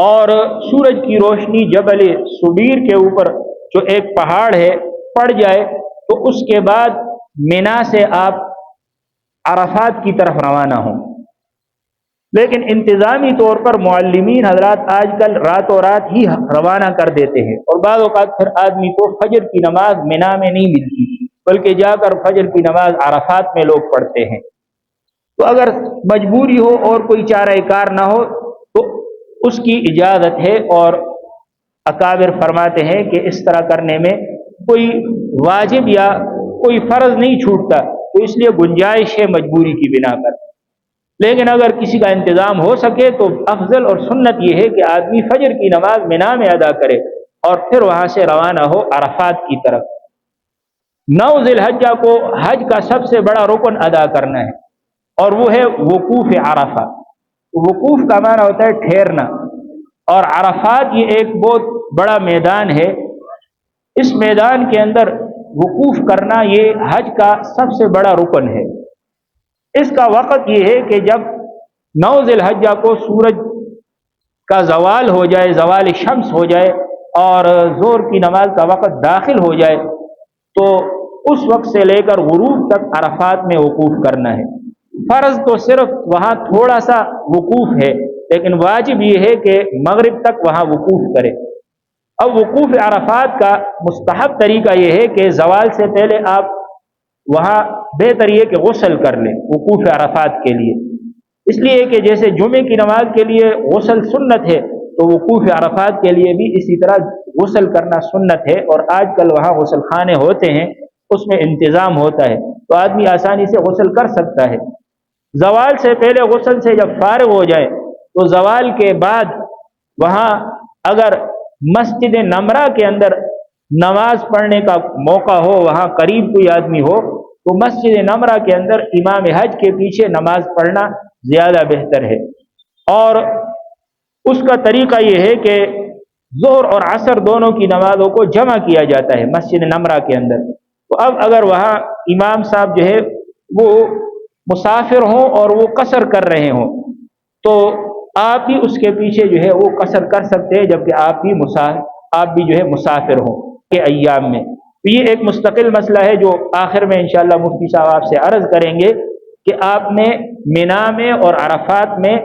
اور سورج کی روشنی جبل سبیر کے اوپر جو ایک پہاڑ ہے پڑ جائے تو اس کے بعد مینا سے آپ عرفات کی طرف روانہ ہوں۔ لیکن انتظامی طور پر معلمین حضرات آج کل راتوں رات ہی روانہ کر دیتے ہیں، اور بعض اوقات پھر آدمی کو فجر کی نماز مینا میں نہیں ملتی بلکہ جا کر فجر کی نماز عرفات میں لوگ پڑھتے ہیں۔ تو اگر مجبوری ہو اور کوئی چارہ کار نہ ہو تو اس کی اجازت ہے، اور اکابر فرماتے ہیں کہ اس طرح کرنے میں کوئی واجب یا کوئی فرض نہیں چھوٹتا، تو اس لیے گنجائش ہے مجبوری کی بنا پر۔ لیکن اگر کسی کا انتظام ہو سکے تو افضل اور سنت یہ ہے کہ آدمی فجر کی نماز مینا میں ادا کرے اور پھر وہاں سے روانہ ہو عرفات کی طرف۔ 9 ذی الحجہ کو حج کا سب سے بڑا رکن ادا کرنا ہے، اور وہ ہے وقوف عرفہ۔ وقوف کا معنی ہوتا ہے ٹھہرنا، اور عرفات یہ ایک بہت بڑا میدان ہے۔ اس میدان کے اندر وقوف کرنا یہ حج کا سب سے بڑا رکن ہے۔ اس کا وقت یہ ہے کہ جب 9 ذی الحجہ کو سورج کا زوال ہو جائے، زوال شمس ہو جائے اور ظہر کی نماز کا وقت داخل ہو جائے، تو اس وقت سے لے کر غروب تک عرفات میں وقوف کرنا ہے۔ فرض تو صرف وہاں تھوڑا سا وقوف ہے، لیکن واجب یہ ہے کہ مغرب تک وہاں وقوف کرے۔ اب وقوف عرفات کا مستحب طریقہ یہ ہے کہ زوال سے پہلے آپ وہاں بہتر یہ کہ غسل کر لیں وقوف عرفات کے لیے، اس لیے کہ جیسے جمعے کی نماز کے لیے غسل سنت ہے تو وقوف عرفات کے لیے بھی اسی طرح غسل کرنا سنت ہے، اور آج کل وہاں غسل خانے ہوتے ہیں، اس میں انتظام ہوتا ہے تو آدمی آسانی سے غسل کر سکتا ہے۔ زوال سے پہلے غسل سے جب فارغ ہو جائے تو زوال کے بعد وہاں اگر مسجد نمرہ کے اندر نماز پڑھنے کا موقع ہو، وہاں قریب کوئی آدمی ہو، تو مسجد نمرہ کے اندر امام حج کے پیچھے نماز پڑھنا زیادہ بہتر ہے۔ اور اس کا طریقہ یہ ہے کہ ظہر اور عصر دونوں کی نمازوں کو جمع کیا جاتا ہے مسجد نمرہ کے اندر۔ تو اب اگر وہاں امام صاحب جو ہے وہ مسافر ہوں اور وہ قصر کر رہے ہوں تو آپ بھی اس کے پیچھے جو ہے وہ قصر کر سکتے ہیں، جبکہ آپ بھی جو ہے مسافر ہوں کے ایام میں۔ تو یہ ایک مستقل مسئلہ ہے جو آخر میں انشاءاللہ مفتی صاحب آپ سے عرض کریں گے کہ آپ نے مینا میں اور عرفات میں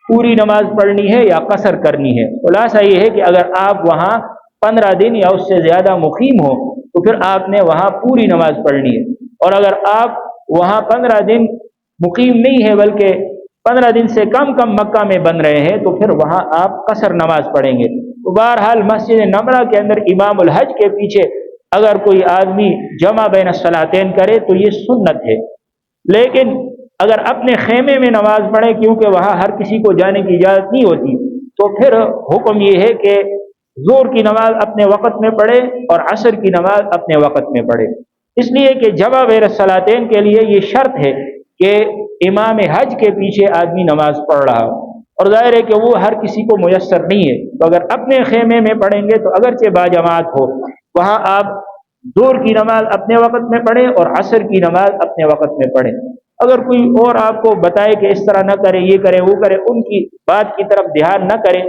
پوری نماز پڑھنی ہے یا قصر کرنی ہے۔ خلاصہ یہ ہے کہ اگر آپ وہاں 15 دن یا اس سے زیادہ مقیم ہو تو پھر آپ نے وہاں پوری نماز پڑھنی ہے، اور اگر آپ وہاں 15 دن مقیم نہیں ہے بلکہ 15 دن سے کم مکہ میں بن رہے ہیں تو پھر وہاں آپ قصر نماز پڑھیں گے۔ تو بہرحال مسجد نمرہ کے اندر امام الحج کے پیچھے اگر کوئی آدمی جمع بین الصلاتین کرے تو یہ سنت ہے، لیکن اگر اپنے خیمے میں نماز پڑھے کیونکہ وہاں ہر کسی کو جانے کی اجازت نہیں ہوتی، تو پھر حکم یہ ہے کہ ظہر کی نماز اپنے وقت میں پڑھے اور عصر کی نماز اپنے وقت میں پڑھے، اس لیے کہ جمع بین الصلاتین کے لیے یہ شرط ہے کہ امام حج کے پیچھے آدمی نماز پڑھ رہا ہو، اور ظاہر ہے کہ وہ ہر کسی کو میسر نہیں ہے۔ تو اگر اپنے خیمے میں پڑھیں گے تو اگرچہ باجماعت ہو، وہاں آپ ظہر کی نماز اپنے وقت میں پڑھیں اور عصر کی نماز اپنے وقت میں پڑھیں۔ اگر کوئی اور آپ کو بتائے کہ اس طرح نہ کرے، یہ کرے وہ کرے، ان کی بات کی طرف دھیان نہ کرے،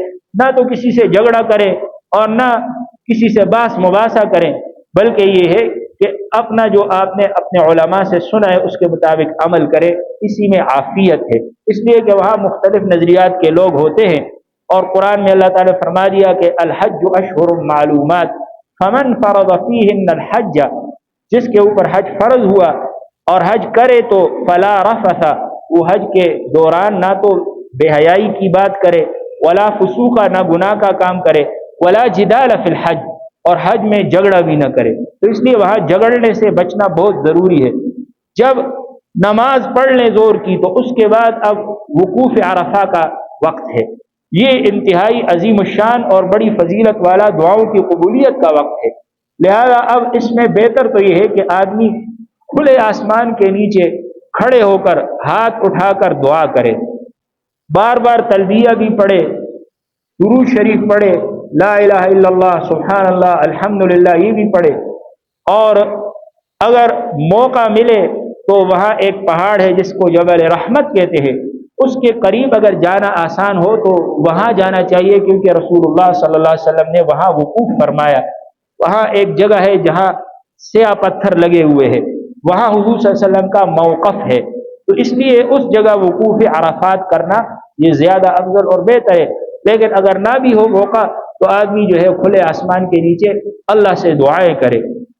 نہ تو کسی سے جھگڑا کرے اور نہ کسی سے بحث مباحثہ کریں، بلکہ یہ ہے کہ اپنا جو آپ نے اپنے علماء سے سنا ہے اس کے مطابق عمل کرے، اسی میں عافیت ہے۔ اس لیے کہ وہاں مختلف نظریات کے لوگ ہوتے ہیں، اور قرآن میں اللہ تعالیٰ نے فرما دیا کہ الحج اشہر معلومات فمن فرض فیہن الحج، جس کے اوپر حج فرض ہوا اور حج کرے تو فلا رفث، وہ حج کے دوران نہ تو بے حیائی کی بات کرے، ولا فسوق، نہ گناہ کا کام کرے، ولا جدال فی الحج، اور حج میں جھگڑا بھی نہ کرے۔ تو اس لیے وہاں جھگڑنے سے بچنا بہت ضروری ہے۔ جب نماز پڑھ لیں ظہر کی تو اس کے بعد اب وقوف عرفہ کا وقت ہے، یہ انتہائی عظیم الشان اور بڑی فضیلت والا دعاؤں کی قبولیت کا وقت ہے۔ لہذا اب اس میں بہتر تو یہ ہے کہ آدمی کھلے آسمان کے نیچے کھڑے ہو کر ہاتھ اٹھا کر دعا کرے، بار بار تلبیہ بھی پڑھے، درود شریف پڑھے، لا الہ الا اللہ، سبحان اللہ، الحمدللہ یہ بھی پڑھے۔ اور اگر موقع ملے تو وہاں ایک پہاڑ ہے جس کو جبل رحمت کہتے ہیں، اس کے قریب اگر جانا آسان ہو تو وہاں جانا چاہیے، کیونکہ رسول اللہ صلی اللہ علیہ وسلم نے وہاں وقوف فرمایا۔ وہاں ایک جگہ ہے جہاں سیاہ پتھر لگے ہوئے ہیں، وہاں حضور صلی اللہ علیہ وسلم کا موقف ہے، تو اس لیے اس جگہ وقوف عرفات کرنا یہ زیادہ افضل اور بہتر ہے۔ لیکن اگر نہ بھی ہو موقع تو آدمی جو ہے کھلے آسمان کے نیچے اللہ سے دعائیں کرے۔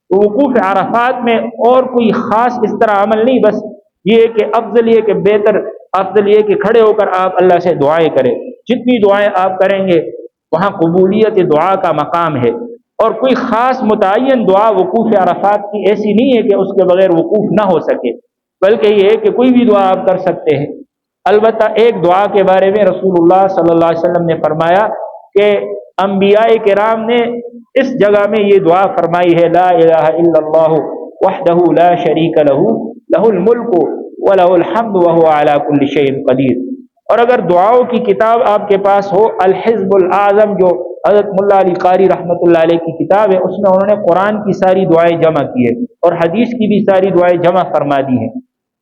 تو وقوف عرفات میں اور کوئی خاص اس طرح عمل نہیں، بس یہ کہ افضل یہ کہ بہتر افضل یہ کہ کھڑے ہو کر آپ اللہ سے دعائیں کریں۔ جتنی دعائیں آپ کریں گے وہاں قبولیت دعا کا مقام ہے، اور کوئی خاص متعین دعا وقوف عرفات کی ایسی نہیں ہے کہ اس کے بغیر وقوف نہ ہو سکے، بلکہ یہ ہے کہ کوئی بھی دعا آپ کر سکتے ہیں۔ البتہ ایک دعا کے بارے میں رسول اللہ صلی اللہ علیہ وسلم نے فرمایا کہ انبیاء کرام نے اس جگہ میں یہ دعا فرمائی ہے، لا الہ الا اللہ وحدہ لا شریک لہ لہ الملک ولہ الحمد وہو علی کل شیء قدیر۔ اور اگر دعاؤں کی کتاب آپ کے پاس ہو، الحزب الاعظم جو حضرت ملا علی قاری رحمۃ اللہ علیہ کی کتاب ہے، اس میں انہوں نے قرآن کی ساری دعائیں جمع کی ہے اور حدیث کی بھی ساری دعائیں جمع فرما دی ہیں،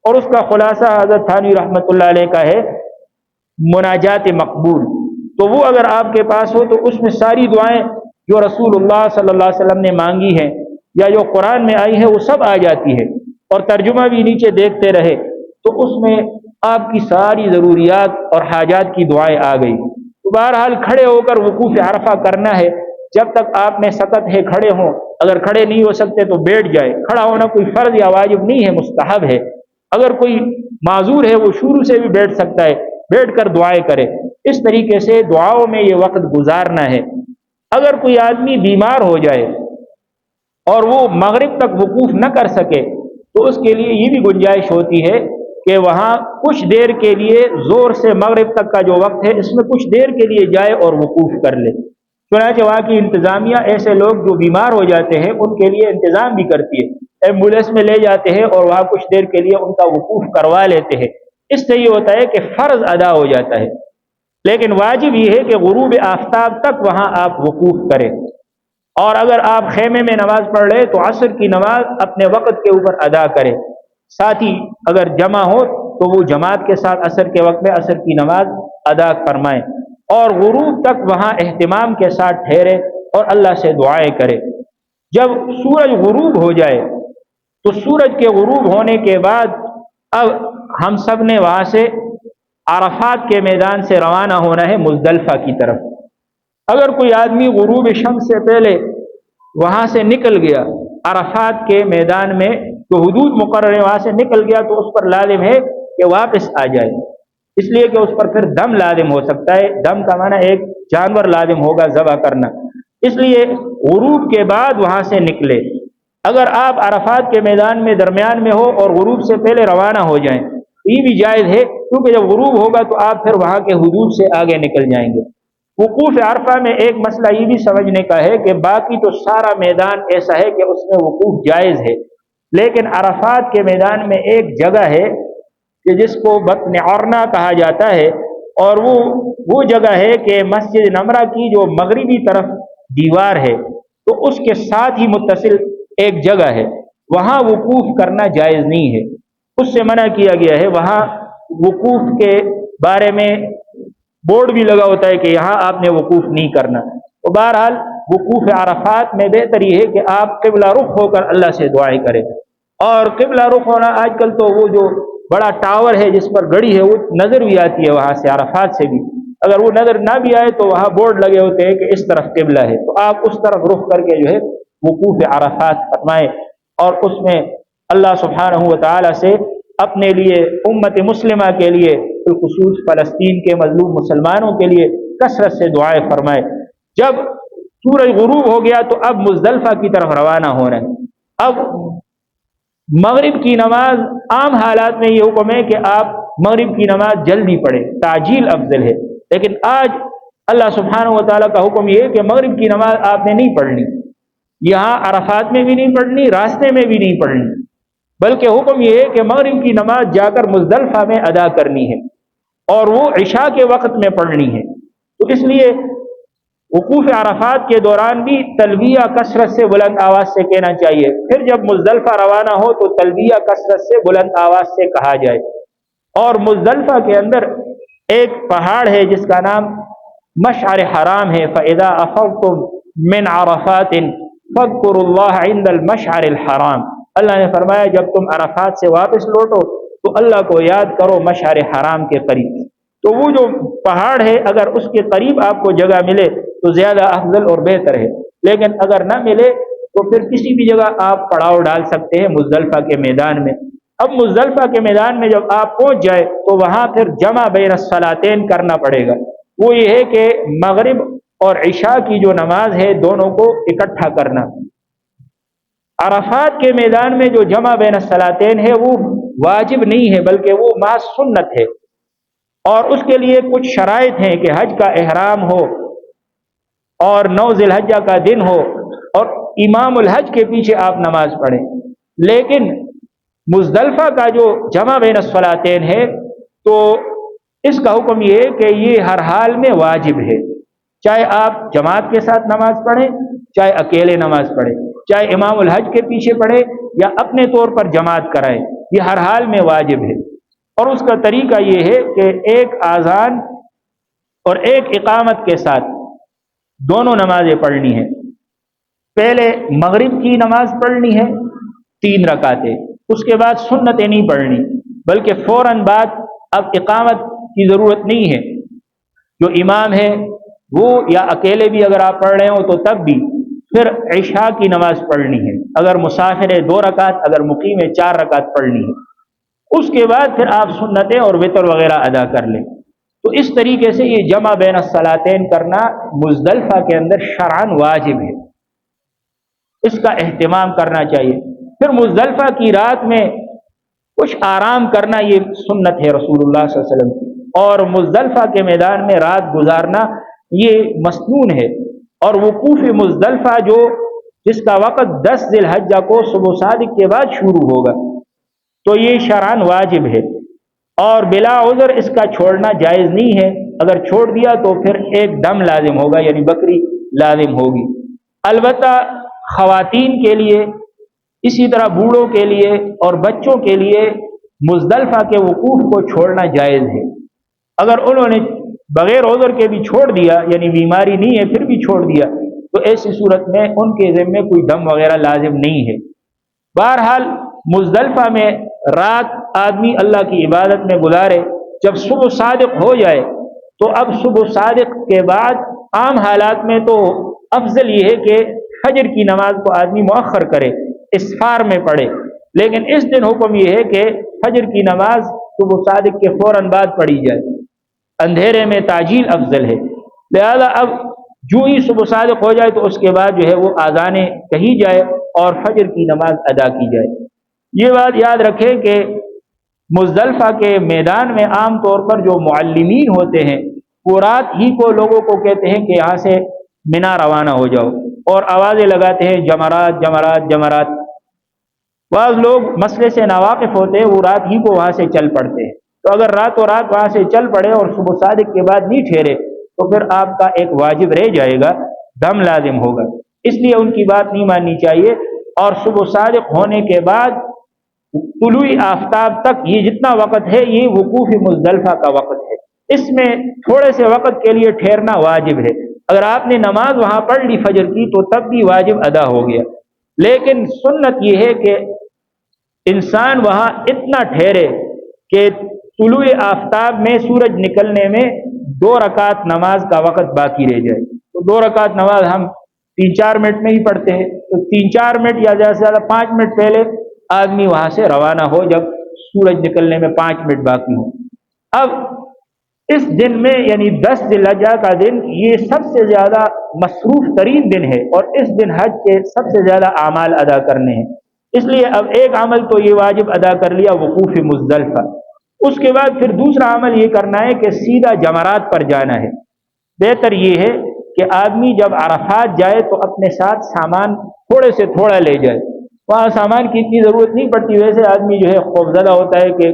اور اس کا خلاصہ حضرت تھانوی رحمۃ اللہ علیہ کا ہے مناجات مقبول۔ تو وہ اگر آپ کے پاس ہو تو اس میں ساری دعائیں جو رسول اللہ صلی اللہ علیہ وسلم نے مانگی ہیں یا جو قرآن میں آئی ہے وہ سب آ جاتی ہے، اور ترجمہ بھی نیچے دیکھتے رہے تو اس میں آپ کی ساری ضروریات اور حاجات کی دعائیں آ گئی۔ تو بہرحال کھڑے ہو کر وقوف عرفہ کرنا ہے، جب تک آپ میں سکت ہے کھڑے ہوں، اگر کھڑے نہیں ہو سکتے تو بیٹھ جائے۔ کھڑا ہونا کوئی فرض یا واجب نہیں ہے، مستحب ہے۔ اگر کوئی معذور ہے وہ شروع سے بھی بیٹھ سکتا ہے، بیٹھ کر دعائیں کرے۔ اس طریقے سے دعاؤں میں یہ وقت گزارنا ہے۔ اگر کوئی آدمی بیمار ہو جائے اور وہ مغرب تک وقوف نہ کر سکے تو اس کے لیے یہ بھی گنجائش ہوتی ہے کہ وہاں کچھ دیر کے لیے زور سے مغرب تک کا جو وقت ہے اس میں کچھ دیر کے لیے جائے اور وقوف کر لے۔ چنانچہ وہاں کی انتظامیہ ایسے لوگ جو بیمار ہو جاتے ہیں ان کے لیے انتظام بھی کرتی ہے، ایمبولینس میں لے جاتے ہیں اور وہاں کچھ دیر کے لیے ان کا وقوف کروا لیتے ہیں۔ اس سے یہ ہوتا ہے کہ فرض ادا ہو جاتا ہے، لیکن واجب یہ ہے کہ غروب آفتاب تک وہاں آپ وقوف کریں۔ اور اگر آپ خیمے میں نماز پڑھ رہے تو عصر کی نماز اپنے وقت کے اوپر ادا کریں، ساتھ ہی اگر جمع ہو تو وہ جماعت کے ساتھ عصر کے وقت میں عصر کی نماز ادا فرمائیں، اور غروب تک وہاں اہتمام کے ساتھ ٹھہرے اور اللہ سے دعائیں کرے۔ جب سورج غروب ہو جائے تو سورج کے غروب ہونے کے بعد اب ہم سب نے وہاں سے عرفات کے میدان سے روانہ ہونا ہے مزدلفہ کی طرف۔ اگر کوئی آدمی غروب شمس سے پہلے وہاں سے نکل گیا عرفات کے میدان میں جو حدود مقرر ہے وہاں سے نکل گیا تو اس پر لازم ہے کہ واپس آ جائے، اس لیے کہ اس پر پھر دم لازم ہو سکتا ہے۔ دم کا معنی ایک جانور لازم ہوگا ذبح کرنا، اس لیے غروب کے بعد وہاں سے نکلے۔ اگر آپ عرفات کے میدان میں درمیان میں ہو اور غروب سے پہلے روانہ ہو جائیں تو یہ بھی جائز ہے، کیونکہ جب غروب ہوگا تو آپ پھر وہاں کے حدود سے آگے نکل جائیں گے۔ وقوف عرفہ میں ایک مسئلہ یہ بھی سمجھنے کا ہے کہ باقی تو سارا میدان ایسا ہے کہ اس میں وقوف جائز ہے، لیکن عرفات کے میدان میں ایک جگہ ہے کہ جس کو بطن عرنا کہا جاتا ہے، اور وہ جگہ ہے کہ مسجد نمرہ کی جو مغربی طرف دیوار ہے تو اس کے ساتھ ہی متصل ایک جگہ ہے، وہاں وقوف کرنا جائز نہیں ہے، اس سے منع کیا گیا ہے۔ وہاں وقوف کے بارے میں بورڈ بھی لگا ہوتا ہے کہ یہاں آپ نے وقوف نہیں کرنا۔ تو بہرحال وقوف عرفات میں بہتر یہ ہے کہ آپ قبلہ رخ ہو کر اللہ سے دعائیں کریں، اور قبلہ رخ ہونا آج کل تو وہ جو بڑا ٹاور ہے جس پر گڑی ہے وہ نظر بھی آتی ہے وہاں سے عرفات سے بھی، اگر وہ نظر نہ بھی آئے تو وہاں بورڈ لگے ہوتے ہیں کہ اس طرف قبلہ ہے، تو آپ اس طرف رخ کر کے جو ہے وقوف عرفات فرمائیں، اور اس میں اللہ سبحانہ و تعالی سے اپنے لیے امت مسلمہ کے لیے بالخصوص فلسطین کے مظلوم مسلمانوں کے لیے کثرت سے دعائیں فرمائے۔ جب سورج غروب ہو گیا تو اب مزدلفہ کی طرف روانہ ہونا ہے۔ اب مغرب کی نماز عام حالات میں یہ حکم ہے کہ آپ مغرب کی نماز جلدی پڑھیں، تعجیل افضل ہے، لیکن آج اللہ سبحانہ و تعالیٰ کا حکم یہ ہے کہ مغرب کی نماز آپ نے نہیں پڑھنی، یہاں عرفات میں بھی نہیں پڑھنی، راستے میں بھی نہیں پڑھنی، بلکہ حکم یہ ہے کہ مغرب کی نماز جا کر مزدلفہ میں ادا کرنی ہے اور وہ عشاء کے وقت میں پڑھنی ہے۔ تو اس لیے وقوف عرفات کے دوران بھی تلبیہ کثرت سے بلند آواز سے کہنا چاہیے. پھر جب مزدلفہ روانہ ہو تو تلبیہ کثرت سے بلند آواز سے کہا جائے. اور مزدلفہ کے اندر ایک پہاڑ ہے جس کا نام مشعر حرام ہے. فَإِذَا أَفَضْتُم مِّنْ عَرَفَاتٍ فَاذْكُرُوا اللَّهَ عِندَ الْمَشْعَرِ الْحَرَامِ. اللہ نے فرمایا جب تم عرفات سے واپس لوٹو تو اللہ کو یاد کرو مشعر حرام کے قریب. تو وہ جو پہاڑ ہے اگر اس کے قریب آپ کو جگہ ملے تو زیادہ افضل اور بہتر ہے، لیکن اگر نہ ملے تو پھر کسی بھی جگہ آپ پڑاؤ ڈال سکتے ہیں مزدلفہ کے میدان میں. اب مزدلفہ کے میدان میں جب آپ پہنچ جائے تو وہاں پھر جمع بین الصلاتین کرنا پڑے گا. وہ یہ ہے کہ مغرب اور عشاء کی جو نماز ہے دونوں کو اکٹھا کرنا. عرفات کے میدان میں جو جمع بین الصلاتین ہے وہ واجب نہیں ہے بلکہ وہ محض سنت ہے، اور اس کے لیے کچھ شرائط ہیں کہ حج کا احرام ہو اور 9 ذی الحجہ کا دن ہو اور امام الحج کے پیچھے آپ نماز پڑھیں. لیکن مزدلفہ کا جو جمع بین الصلاتین ہے تو اس کا حکم یہ ہے کہ یہ ہر حال میں واجب ہے، چاہے آپ جماعت کے ساتھ نماز پڑھیں، چاہے اکیلے نماز پڑھیں، چاہے امام الحج کے پیچھے پڑھیں یا اپنے طور پر جماعت کرائیں، یہ ہر حال میں واجب ہے. اور اس کا طریقہ یہ ہے کہ ایک اذان اور ایک اقامت کے ساتھ دونوں نمازیں پڑھنی ہیں. پہلے مغرب کی نماز پڑھنی ہے 3 رکعتیں، اس کے بعد سنتیں نہیں پڑھنی بلکہ فوراً بعد اب اقامت کی ضرورت نہیں ہے. جو امام ہے وہ یا اکیلے بھی اگر آپ پڑھ رہے ہو تو تب بھی پھر عشاء کی نماز پڑھنی ہے. اگر مسافر ہے 2 رکعت، اگر مقیم ہے 4 رکعت پڑھنی ہے. اس کے بعد پھر آپ سنتیں اور وتر وغیرہ ادا کر لیں. تو اس طریقے سے یہ جمع بین الصلاتین کرنا مزدلفہ کے اندر شرعاً واجب ہے، اس کا اہتمام کرنا چاہیے. پھر مزدلفہ کی رات میں کچھ آرام کرنا یہ سنت ہے رسول اللہ صلی اللہ علیہ وسلم کی، اور مزدلفہ کے میدان میں رات گزارنا یہ مسنون ہے. اور وقوف مزدلفہ جس کا وقت 10 ذی الحجہ کو صبح صادق کے بعد شروع ہوگا تو یہ شرعاً واجب ہے، اور بلا عذر اس کا چھوڑنا جائز نہیں ہے. اگر چھوڑ دیا تو پھر ایک دم لازم ہوگا، یعنی بکری لازم ہوگی. البتہ خواتین کے لیے، اسی طرح بوڑھوں کے لیے اور بچوں کے لیے مزدلفہ کے وقوف کو چھوڑنا جائز ہے. اگر انہوں نے بغیر عذر کے بھی چھوڑ دیا، یعنی بیماری نہیں ہے پھر بھی چھوڑ دیا، تو ایسی صورت میں ان کے ذمے کوئی دم وغیرہ لازم نہیں ہے. بہرحال مزدلفہ میں رات آدمی اللہ کی عبادت میں گزارے. جب صبح صادق ہو جائے تو اب صبح صادق کے بعد عام حالات میں تو افضل یہ ہے کہ فجر کی نماز کو آدمی مؤخر کرے، اسفار میں پڑھے. لیکن اس دن حکم یہ ہے کہ فجر کی نماز صبح صادق کے فوراً بعد پڑھی جائے، اندھیرے میں تعجیل افضل ہے. لہذا اب جو ہی صبح صادق ہو جائے تو اس کے بعد جو ہے وہ آذانیں کہی جائے اور فجر کی نماز ادا کی جائے. یہ بات یاد رکھیں کہ مزدلفہ کے میدان میں عام طور پر جو معلمین ہوتے ہیں وہ رات ہی کو لوگوں کو کہتے ہیں کہ یہاں سے منا روانہ ہو جاؤ، اور آوازیں لگاتے ہیں جمرات جمرات جمرات. بعض لوگ مسئلے سے ناواقف ہوتے ہیں، وہ رات ہی کو وہاں سے چل پڑتے ہیں. تو اگر راتوں رات وہاں سے چل پڑے اور صبح صادق کے بعد نہیں ٹھہرے تو پھر آپ کا ایک واجب رہ جائے گا، دم لازم ہوگا. اس لیے ان کی بات نہیں ماننی چاہیے. اور صبح صادق ہونے کے بعد طلوع آفتاب تک یہ جتنا وقت ہے یہ وقوف مزدلفہ کا وقت ہے. اس میں تھوڑے سے وقت کے لیے ٹھہرنا واجب ہے. اگر آپ نے نماز وہاں پڑھ لی فجر کی تو تب بھی واجب ادا ہو گیا. لیکن سنت یہ ہے کہ انسان وہاں اتنا ٹھہرے کہ طلوع آفتاب میں سورج نکلنے میں 2 رکعت نماز کا وقت باقی رہ جائے. تو 2 رکعت نماز ہم 3-4 منٹ میں ہی پڑھتے ہیں، تو 3-4 منٹ یا زیادہ سے زیادہ 5 منٹ پہلے آدمی وہاں سے روانہ ہو جب سورج نکلنے میں 5 منٹ باقی ہوں. اب اس دن میں یعنی 10 ذی الحجہ کا دن یہ سب سے زیادہ مصروف ترین دن ہے، اور اس دن حج کے سب سے زیادہ اعمال ادا کرنے ہیں. اس لیے اب ایک عمل تو یہ واجب ادا کر لیا وقوف مزدلفہ. اس کے بعد پھر دوسرا عمل یہ کرنا ہے کہ سیدھا جمرات پر جانا ہے. بہتر یہ ہے کہ آدمی جب عرفات جائے تو اپنے ساتھ سامان تھوڑے سے تھوڑا لے جائے. وہاں سامان کی اتنی ضرورت نہیں پڑتی. ویسے آدمی جو ہے خوفزدہ ہوتا ہے کہ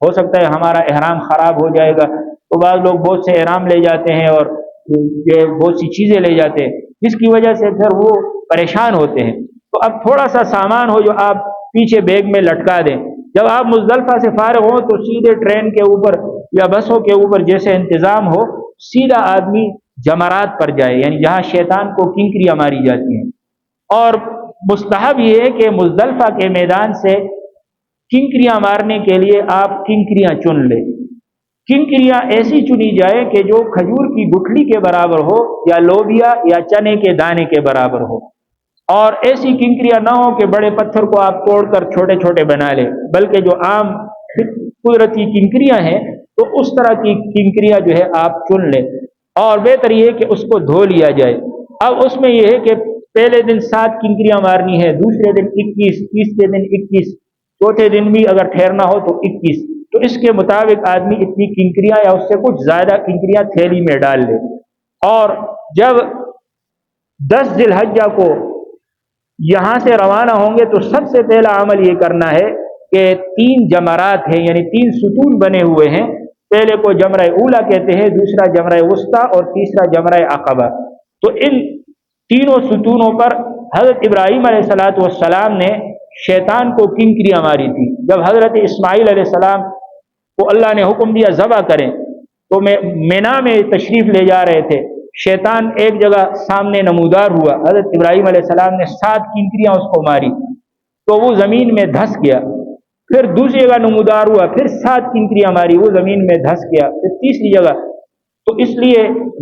ہو سکتا ہے ہمارا احرام خراب ہو جائے گا، تو بعض لوگ بہت سے احرام لے جاتے ہیں اور بہت سی چیزیں لے جاتے ہیں، جس کی وجہ سے پھر وہ پریشان ہوتے ہیں۔ تو اب تھوڑا سا سامان ہو جو آپ پیچھے بیگ میں لٹکا دیں، جب آپ مزدلفہ سے فارغ ہوں تو سیدھے ٹرین کے اوپر یا بسوں کے اوپر جیسے انتظام ہو، سیدھا آدمی جمرات پر جائے، یعنی جہاں شیطان کو کنکریاں ماری جاتی ہیں۔ اور مستحب یہ ہے کہ مزدلفہ کے میدان سے کنکریاں مارنے کے لیے آپ کنکریاں چن لیں۔ کنکریاں ایسی چنی جائے کہ جو کھجور کی گٹھلی کے برابر ہو یا لوبیا یا چنے کے دانے کے برابر ہو، اور ایسی کنکریاں نہ ہو کہ بڑے پتھر کو آپ توڑ کر چھوٹے چھوٹے بنا لیں، بلکہ جو عام قدرتی کنکریاں ہیں تو اس طرح کی کنکریاں جو ہے آپ چن لیں، اور بہتر یہ ہے کہ اس کو دھو لیا جائے۔ اب اس میں یہ ہے کہ پہلے دن 7 کنکریاں مارنی ہے، دوسرے دن 21، تیسرے دن 21، چوتھے دن بھی اگر ٹھہرنا ہو تو 21۔ تو اس کے مطابق آدمی اتنی کنکریاں یا اس سے کچھ زیادہ کنکریاں تھیلی میں ڈال لے۔ اور جب 10 ذی الحجہ کو یہاں سے روانہ ہوں گے تو سب سے پہلا عمل یہ کرنا ہے کہ 3 جمرات ہیں، یعنی 3 ستون بنے ہوئے ہیں، پہلے کو جمرہ اولا کہتے ہیں، دوسرا جمرہ وسطیٰ اور تیسرا جمرہ عقبہ۔ تو ان تینوں ستونوں پر حضرت ابراہیم علیہ السلام نے شیطان کو کنکریاں ماری تھی۔ جب حضرت اسماعیل علیہ السلام کو اللہ نے حکم دیا ذبح کریں تو مینا میں تشریف لے جا رہے تھے، شیطان ایک جگہ سامنے نمودار ہوا، حضرت ابراہیم علیہ السلام نے 7 کنکریاں اس کو ماری تو وہ زمین میں دھس گیا، پھر دوسری جگہ نمودار ہوا، پھر 7 کنکریاں ماری، وہ زمین میں دھس گیا، پھر تیسری جگہ۔ تو اس لیے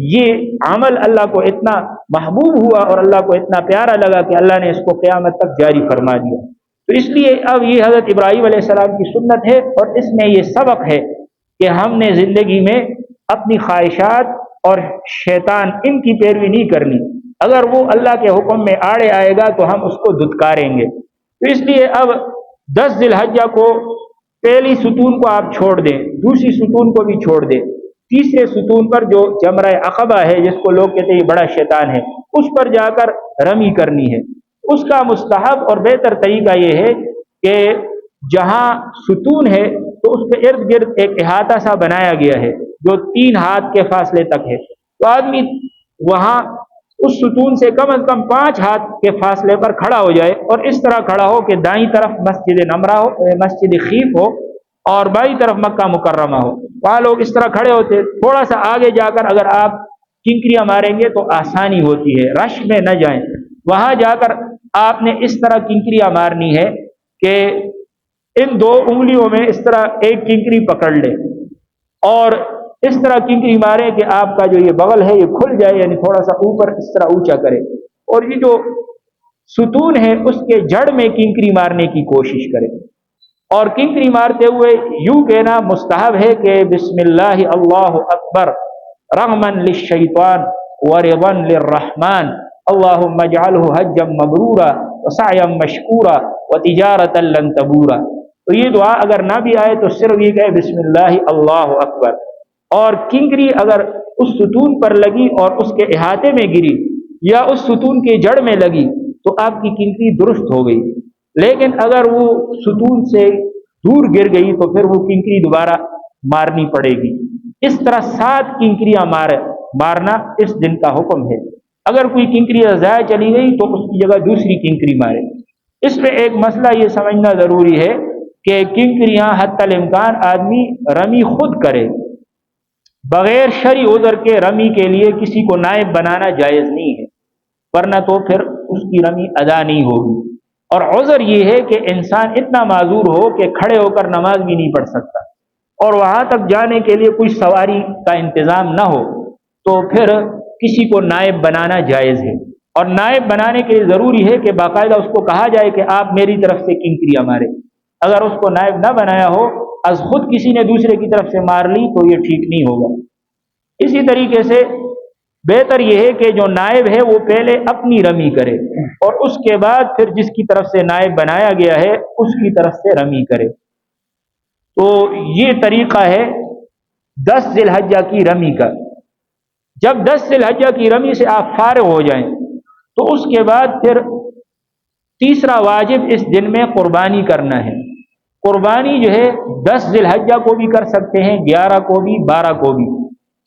یہ عمل اللہ کو اتنا محبوب ہوا اور اللہ کو اتنا پیارا لگا کہ اللہ نے اس کو قیامت تک جاری فرما دیا۔ تو اس لیے اب یہ حضرت ابراہیم علیہ السلام کی سنت ہے، اور اس میں یہ سبق ہے کہ ہم نے زندگی میں اپنی خواہشات اور شیطان ان کی پیروی نہیں کرنی۔ اگر وہ اللہ کے حکم میں آڑے آئے گا تو ہم اس کو دھتکاریں گے۔ تو اس لیے اب 10 ذی الحجہ کو پہلی ستون کو آپ چھوڑ دیں، دوسری ستون کو بھی چھوڑ دیں، تیسرے ستون پر جو جمرہ عقبہ ہے جس کو لوگ کہتے ہیں یہ بڑا شیطان ہے، اس پر جا کر رمی کرنی ہے۔ اس کا مستحب اور بہتر طریقہ یہ ہے کہ جہاں ستون ہے تو اس کے ارد گرد ایک احاطہ سا بنایا گیا ہے جو 3 ہاتھ کے فاصلے تک ہے، تو آدمی وہاں اس ستون سے کم از کم 5 ہاتھ کے فاصلے پر کھڑا ہو جائے، اور اس طرح کھڑا ہو کہ دائیں طرف مسجد نمرہ ہو، مسجد خیف ہو، اور بائیں طرف مکہ مکرمہ ہو۔ وہاں لوگ اس طرح کھڑے ہوتے، تھوڑا سا آگے جا کر اگر آپ کنکریاں ماریں گے تو آسانی ہوتی ہے، رش میں نہ جائیں۔ وہاں جا کر آپ نے اس طرح کنکریاں مارنی ہے کہ ان 2 انگلیوں میں اس طرح ایک کنکری پکڑ لے، اور اس طرح کنکری مارے کہ آپ کا جو یہ بغل ہے یہ کھل جائے، یعنی تھوڑا سا اوپر اس طرح اونچا کرے، اور یہ جو ستون ہے اس کے جڑ میں کنکری مارنے کی کوشش کرے، اور کنکری مارتے ہوئے یوں کہنا مستحب ہے کہ بسم اللہ اللہ اکبر رغما للشیطان ورضا للرحمن اللہم اجعلہ حجا مبرورا وسعیا مشکورا وتجارتا لن تبورا۔ تو یہ دعا اگر نہ بھی آئے تو صرف یہ کہے بسم اللہ اللہ اکبر، اور کنکری اگر اس ستون پر لگی اور اس کے احاطے میں گری یا اس ستون کے جڑ میں لگی تو آپ کی کنکری درست ہو گئی، لیکن اگر وہ ستون سے دور گر گئی تو پھر وہ کنکری دوبارہ مارنی پڑے گی۔ اس طرح 7 کنکریاں مارنا اس دن کا حکم ہے۔ اگر کوئی کنکری ضائع چلی گئی تو اس کی جگہ دوسری کنکری مارے۔ اس میں ایک مسئلہ یہ سمجھنا ضروری ہے کہ کنکریاں حتی الامکان آدمی رمی خود کرے، بغیر شرعی عذر کے رمی کے لیے کسی کو نائب بنانا جائز نہیں ہے، ورنہ تو پھر اس کی رمی ادا نہیں ہوگی۔ اور عذر یہ ہے کہ انسان اتنا معذور ہو کہ کھڑے ہو کر نماز بھی نہیں پڑھ سکتا، اور وہاں تک جانے کے لیے کوئی سواری کا انتظام نہ ہو، تو پھر کسی کو نائب بنانا جائز ہے۔ اور نائب بنانے کے لیے ضروری ہے کہ باقاعدہ اس کو کہا جائے کہ آپ میری طرف سے کنکریاں مارے۔ اگر اس کو نائب نہ بنایا ہو، از خود کسی نے دوسرے کی طرف سے مار لی تو یہ ٹھیک نہیں ہوگا۔ اسی طریقے سے بہتر یہ ہے کہ جو نائب ہے وہ پہلے اپنی رمی کرے، اور اس کے بعد پھر جس کی طرف سے نائب بنایا گیا ہے اس کی طرف سے رمی کرے۔ تو یہ طریقہ ہے 10 ذی الحجہ کی رمی کا۔ جب 10 ذی الحجہ کی رمی سے آپ فارغ ہو جائیں تو اس کے بعد پھر تیسرا واجب اس دن میں قربانی کرنا ہے۔ قربانی جو ہے 10 ذی الحجہ کو بھی کر سکتے ہیں، 11 کو بھی، 12 کو بھی،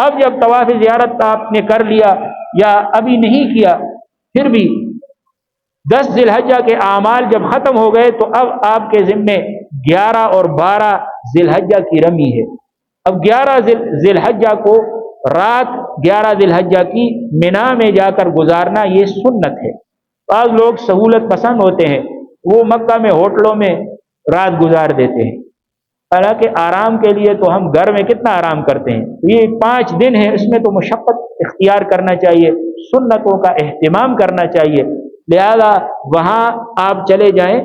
اب جب طواف زیارت آپ نے کر لیا یا ابھی نہیں کیا، پھر بھی 10 ذی الحجہ کے اعمال جب ختم ہو گئے تو اب آپ کے ذمے 11 اور 12 ذی الحجہ کی رمی ہے۔ اب 11 ذی الحجہ کو رات 11 ذی الحجہ کی منا میں جا کر گزارنا یہ سنت ہے۔ بعض لوگ سہولت پسند ہوتے ہیں، وہ مکہ میں ہوٹلوں میں رات گزار دیتے ہیں، حالانکہ آرام کے لیے تو ہم گھر میں کتنا آرام کرتے ہیں۔ یہ 5 دن ہے، اس میں تو مشقت اختیار کرنا چاہیے، سنتوں کا اہتمام کرنا چاہیے، لہذا وہاں آپ چلے جائیں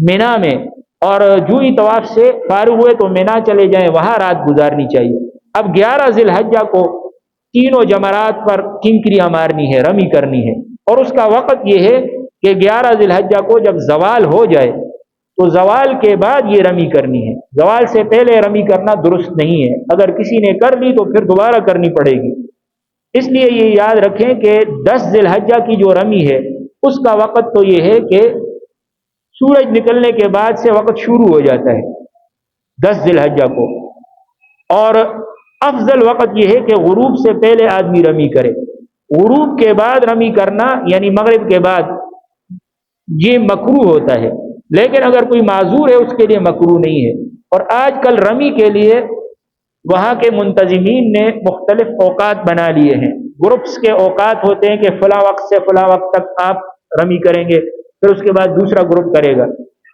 منا میں، اور جو ہی طواف سے فارغ ہوئے تو منا چلے جائیں، وہاں رات گزارنی چاہیے۔ اب 11 ذی الحجہ کو تینوں جمرات پر کنکریاں مارنی ہے، رمی کرنی ہے، اور اس کا وقت یہ ہے کہ 11 ذی الحجہ کو جب زوال ہو جائے تو زوال کے بعد یہ رمی کرنی ہے، زوال سے پہلے رمی کرنا درست نہیں ہے، اگر کسی نے کر لی تو پھر دوبارہ کرنی پڑے گی۔ اس لیے یہ یاد رکھیں کہ 10 ذی الحجہ کی جو رمی ہے اس کا وقت تو یہ ہے کہ سورج نکلنے کے بعد سے وقت شروع ہو جاتا ہے 10 ذی الحجہ کو، اور افضل وقت یہ ہے کہ غروب سے پہلے آدمی رمی کرے۔ غروب کے بعد رمی کرنا یعنی مغرب کے بعد یہ مکروہ ہوتا ہے، لیکن اگر کوئی معذور ہے اس کے لیے مکروہ نہیں ہے۔ اور آج کل رمی کے لیے وہاں کے منتظمین نے مختلف اوقات بنا لیے ہیں، گروپس کے اوقات ہوتے ہیں کہ فلاں وقت سے فلاں وقت تک آپ رمی کریں گے، پھر اس کے بعد دوسرا گروپ کرے گا۔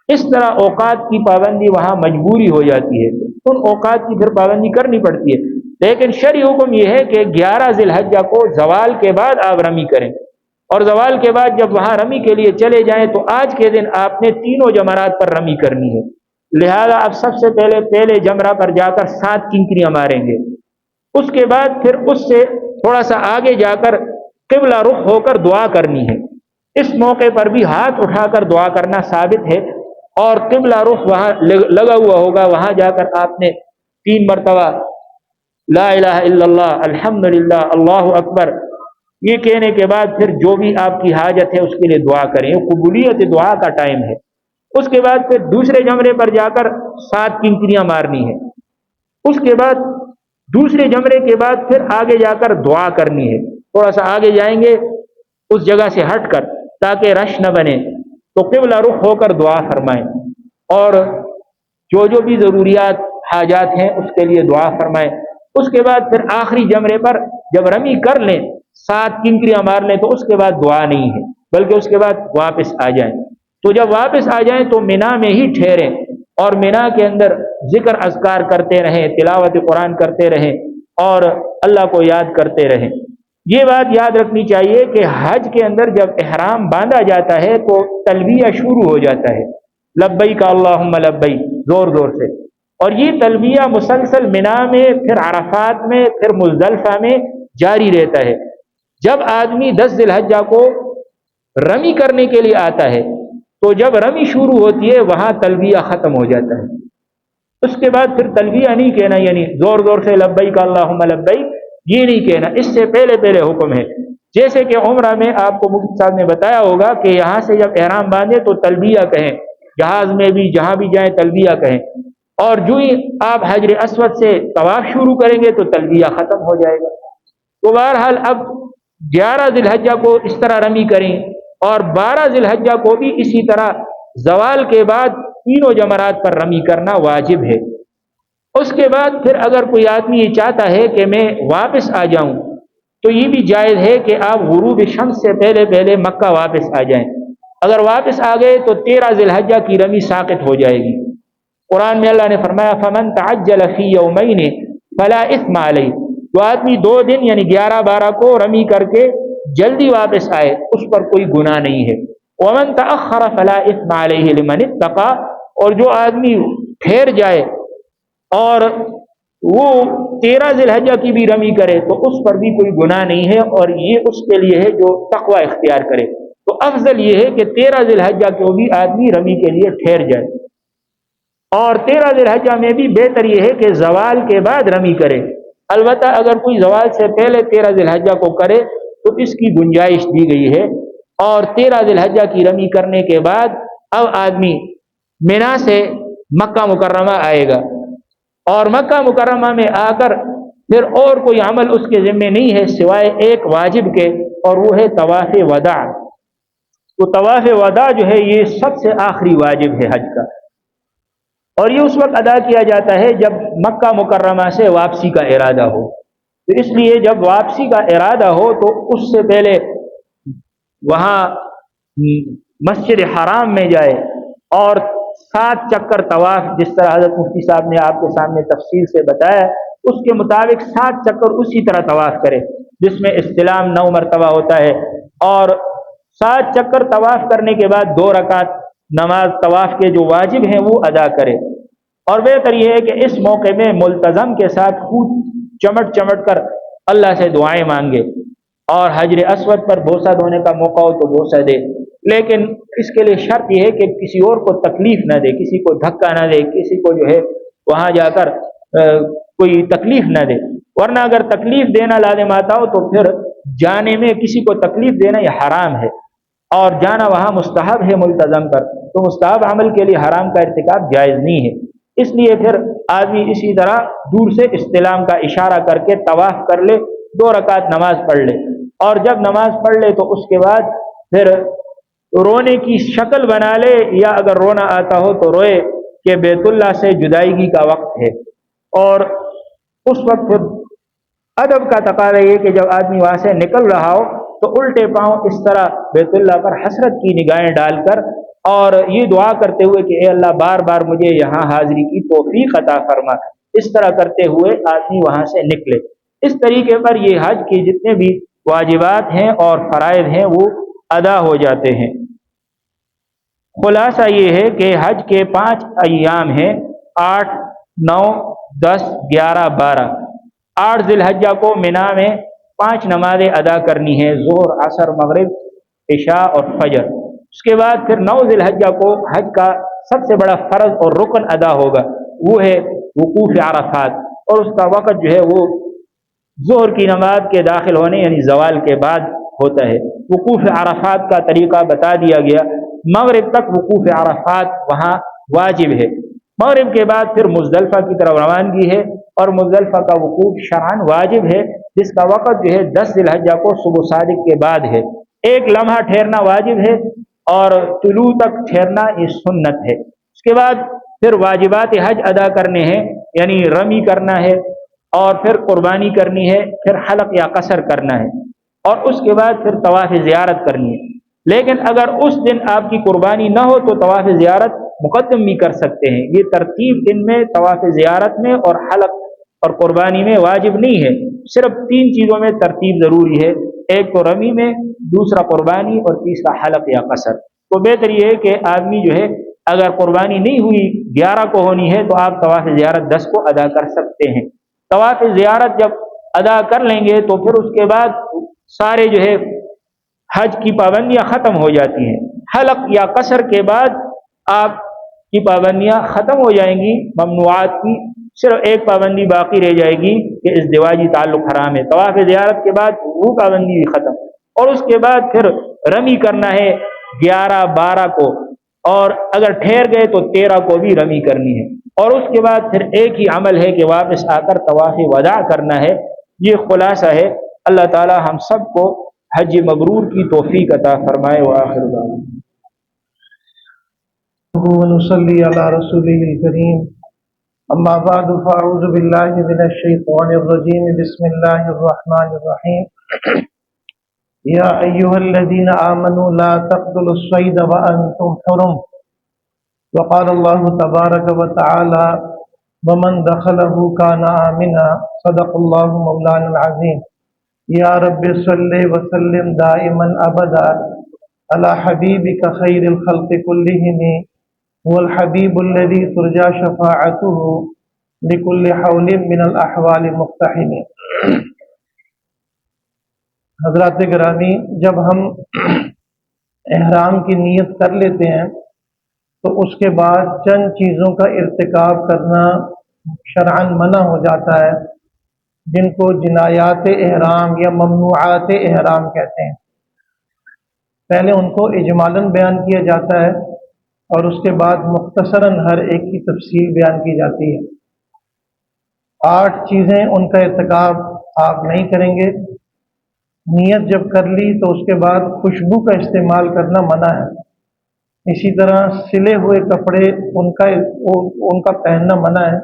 اس طرح اوقات کی پابندی وہاں مجبوری ہو جاتی ہے، ان اوقات کی پھر پابندی کرنی پڑتی ہے، لیکن شرعی حکم یہ ہے کہ 11 ذی الحجہ کو زوال کے بعد آپ رمی کریں، اور زوال کے بعد جب وہاں رمی کے لیے چلے جائیں تو آج کے دن آپ نے تینوں جمرات پر رمی کرنی ہے، لہذا آپ سب سے پہلے جمرہ پر جا کر 7 کنکریاں ماریں گے، اس کے بعد پھر اس سے تھوڑا سا آگے جا کر قبلہ رخ ہو کر دعا کرنی ہے۔ اس موقع پر بھی ہاتھ اٹھا کر دعا کرنا ثابت ہے، اور قبلہ رخ وہاں لگا ہوا ہوگا، وہاں جا کر آپ نے 3 مرتبہ لا الہ الا اللہ الحمدللہ اللہ اکبر یہ کہنے کے بعد پھر جو بھی آپ کی حاجت ہے اس کے لیے دعا کریں، یہ قبولیت دعا کا ٹائم ہے۔ اس کے بعد پھر دوسرے جمرے پر جا کر 7 کنکریاں مارنی ہے، اس کے بعد دوسرے جمرے کے بعد پھر آگے جا کر دعا کرنی ہے، تھوڑا سا آگے جائیں گے اس جگہ سے ہٹ کر تاکہ رش نہ بنے، تو قبلہ رخ ہو کر دعا فرمائیں، اور جو بھی ضروریات حاجات ہیں اس کے لیے دعا فرمائیں۔ اس کے بعد پھر آخری جمرے پر جب رمی کر لیں 7 کنکریاں مار لیں تو اس کے بعد دعا نہیں ہے، بلکہ اس کے بعد واپس آ جائیں۔ تو جب واپس آ جائیں تو منا میں ہی ٹھہریں، اور منا کے اندر ذکر اذکار کرتے رہیں، تلاوت قرآن کرتے رہیں، اور اللہ کو یاد کرتے رہیں۔ یہ بات یاد رکھنی چاہیے کہ حج کے اندر جب احرام باندھا جاتا ہے تو تلبیہ شروع ہو جاتا ہے، لبیک اللہم لبیک، زور زور سے، اور یہ تلبیہ مسلسل منا میں، پھر عرفات میں، پھر مزدلفہ میں جاری رہتا ہے۔ جب آدمی 10 ذی الحجہ کو رمی کرنے کے لیے آتا ہے تو جب رمی شروع ہوتی ہے وہاں تلبیہ ختم ہو جاتا ہے، اس کے بعد پھر تلبیہ نہیں کہنا، یعنی زور زور سے لبیک اللہم لبیک یہ نہیں کہنا، اس سے پہلے حکم ہے۔ جیسے کہ عمرہ میں آپ کو مفتی صاحب نے بتایا ہوگا کہ یہاں سے جب احرام باندھے تو تلبیہ کہیں، جہاز میں بھی جہاں بھی جائیں تلبیہ کہیں، اور جو ہی آپ حجر اسود سے طواف شروع کریں گے تو تلبیہ ختم ہو جائے گا۔ تو بہرحال اب 11 ذی الحجہ کو اس طرح رمی کریں، اور 12 ذی الحجہ کو بھی اسی طرح زوال کے بعد تینوں جمرات پر رمی کرنا واجب ہے۔ اس کے بعد پھر اگر کوئی آدمی یہ چاہتا ہے کہ میں واپس آ جاؤں تو یہ بھی جائز ہے کہ آپ غروب شمس سے پہلے مکہ واپس آ جائیں۔ اگر واپس آ گئے تو 13 ذی الحجہ کی رمی ساقط ہو جائے گی۔ قرآن میں اللہ نے فرمایا فمن تعجل فی یومین فلا اثم علیہ، جو آدمی 2 دن یعنی 11-12 کو رمی کر کے جلدی واپس آئے اس پر کوئی گناہ نہیں ہے۔ ومن تأخر فلا اثم علیہ لمن اتقى، اور جو آدمی ٹھہر جائے اور وہ 13 ذی الحجہ کی بھی رمی کرے تو اس پر بھی کوئی گناہ نہیں ہے، اور یہ اس کے لیے ہے جو تقوی اختیار کرے۔ تو افضل یہ ہے کہ 13 ذی الحجہ کو بھی آدمی رمی کے لیے ٹھہر جائے، اور 13 ذی الحجہ میں بھی بہتر یہ ہے کہ زوال کے بعد رمی کرے۔ البتہ اگر کوئی زوال سے پہلے 13 ذی الحجہ کو کرے تو اس کی گنجائش دی گئی ہے، اور 13 ذی الحجہ کی رمی کرنے کے بعد اب آدمی منا سے مکہ مکرمہ آئے گا، اور مکہ مکرمہ میں آ کر پھر اور کوئی عمل اس کے ذمے نہیں ہے سوائے ایک واجب کے، اور وہ ہے طواف وداع۔ تو طواف وداع جو ہے یہ سب سے آخری واجب ہے حج کا، اور یہ اس وقت ادا کیا جاتا ہے جب مکہ مکرمہ سے واپسی کا ارادہ ہو۔ تو اس لیے جب واپسی کا ارادہ ہو تو اس سے پہلے وہاں مسجد حرام میں جائے اور 7 چکر طواف، جس طرح حضرت مفتی صاحب نے آپ کے سامنے تفصیل سے بتایا، اس کے مطابق 7 چکر اسی طرح طواف کرے، جس میں استلام 9 مرتبہ ہوتا ہے، اور 7 چکر طواف کرنے کے بعد 2 رکعت نماز طواف کے جو واجب ہیں وہ ادا کرے۔ اور بہتر یہ ہے کہ اس موقع میں ملتزم کے ساتھ خوب چمٹ چمٹ کر اللہ سے دعائیں مانگے، اور حجر اسود پر بوسہ دھونے کا موقع ہو تو بوسہ دے، لیکن اس کے لیے شرط یہ ہے کہ کسی اور کو تکلیف نہ دے، کسی کو دھکا نہ دے، کسی کو جو ہے وہاں جا کر کوئی تکلیف نہ دے، ورنہ اگر تکلیف دینا لازم آتا ہو تو پھر جانے میں کسی کو تکلیف دینا یہ حرام ہے، اور جانا وہاں مستحب ہے ملتزم پر، تو مستحب عمل کے لیے حرام کا ارتکاب جائز نہیں ہے۔ اس لیے پھر آدمی اسی طرح دور سے استلام کا اشارہ کر کے طواف کر لے، 2 رکعت نماز پڑھ لے، اور جب نماز پڑھ لے تو اس کے بعد پھر رونے کی شکل بنا لے، یا اگر رونا آتا ہو تو روئے کہ بیت اللہ سے جدائیگی کا وقت ہے، اور اس وقت پھر ادب کا تقاضا یہ کہ جب آدمی وہاں سے نکل رہا ہو تو الٹے پاؤں اس طرح بیت اللہ پر حسرت کی نگاہیں ڈال کر اور یہ دعا کرتے ہوئے کہ اے اللہ بار بار مجھے یہاں حاضری کی توفیق عطا فرما، اس طرح کرتے ہوئے آدمی وہاں سے نکلے۔ اس طریقے پر یہ حج کے جتنے بھی واجبات ہیں اور فرائض ہیں وہ ادا ہو جاتے ہیں۔ خلاصہ یہ ہے کہ حج کے 5 ایام ہیں، 8، 9، 10، 11، 12۔ 8 ذی الحجہ کو منا میں 5 نمازیں ادا کرنی ہے، ظہر، عصر، مغرب، عشاء اور فجر۔ اس کے بعد پھر 9 ذی الحجہ کو حج کا سب سے بڑا فرض اور رکن ادا ہوگا، وہ ہے وقوف عرفات، اور اس کا وقت جو ہے وہ ظہر کی نماز کے داخل ہونے یعنی زوال کے بعد ہوتا ہے۔ وقوف عرفات کا طریقہ بتا دیا گیا، مغرب تک وقوف عرفات وہاں واجب ہے، مغرب کے بعد پھر مزدلفہ کی طرف روانگی ہے، اور مزدلفہ کا وقوف شرعاً واجب ہے، جس کا وقت جو ہے 10 ذی الحجہ کو صبح صادق کے بعد ہے۔ 1 لمحہ ٹھہرنا واجب ہے، اور طلوع تک ٹھہرنا یہ سنت ہے۔ اس کے بعد پھر واجبات حج ادا کرنے ہیں، یعنی رمی کرنا ہے، اور پھر قربانی کرنی ہے، پھر حلق یا قصر کرنا ہے، اور اس کے بعد پھر طواف زیارت کرنی ہے۔ لیکن اگر اس دن آپ کی قربانی نہ ہو تو طواف زیارت مقدم بھی کر سکتے ہیں۔ یہ ترتیب ان میں طواف زیارت میں اور حلق اور قربانی میں واجب نہیں ہے، صرف 3 چیزوں میں ترتیب ضروری ہے، ایک تو رمی میں، دوسرا قربانی، اور تیسرا حلق یا قصر۔ تو بہتر یہ ہے کہ آدمی جو ہے اگر قربانی نہیں ہوئی 11 کو ہونی ہے تو آپ طواف زیارت 10 کو ادا کر سکتے ہیں۔ طواف زیارت جب ادا کر لیں گے تو پھر اس کے بعد سارے جو ہے حج کی پابندیاں ختم ہو جاتی ہیں۔ حلق یا قصر کے بعد آپ کی پابندیاں ختم ہو جائیں گی، ممنوعات کی صرف ایک پابندی باقی رہ جائے گی کہ ازدواجی تعلق حرام ہے۔ طواف زیارت کے بعد وہ پابندی بھی ختم، اور اس کے بعد پھر رمی کرنا ہے 11، 12 کو، اور اگر ٹھہر گئے تو 13 کو بھی رمی کرنی ہے، اور اس کے بعد پھر ایک ہی عمل ہے کہ واپس آ کر طواف وداع کرنا ہے۔ یہ خلاصہ ہے۔ اللہ تعالی ہم سب کو حج مبرور کی توفیق عطا فرمائے۔ وآخر دعوانا ونصلي على رسوله الكريم أما بعد فأعوذ بالله من الشيطان الرجيم بسم الله الرحمن الرحيم يا أيها الذين آمنوا لا تقتلوا الصيد وأنتم حرم وقال الله تبارك وتعالى ومن دخله كان آمنا صدق الله مولانا العظيم يا رب صل وسلم دائما أبدا على حبيبك خير الخلق كلهم هو الحبيب الذي ترجى شفاعته لكل حول من الأحوال مقتحم۔ حضرات گرامی، جب ہم احرام کی نیت کر لیتے ہیں تو اس کے بعد چند چیزوں کا ارتکاب کرنا شرعاً منع ہو جاتا ہے، جن کو جنایات احرام یا ممنوعات احرام کہتے ہیں۔ پہلے ان کو اجمالاً بیان کیا جاتا ہے اور اس کے بعد مختصراً ہر ایک کی تفصیل بیان کی جاتی ہے۔ 8 چیزیں ان کا ارتکاب آپ نہیں کریں گے۔ نیت جب کر لی تو اس کے بعد خوشبو کا استعمال کرنا منع ہے۔ اسی طرح سلے ہوئے کپڑے ان کا پہننا منع ہے۔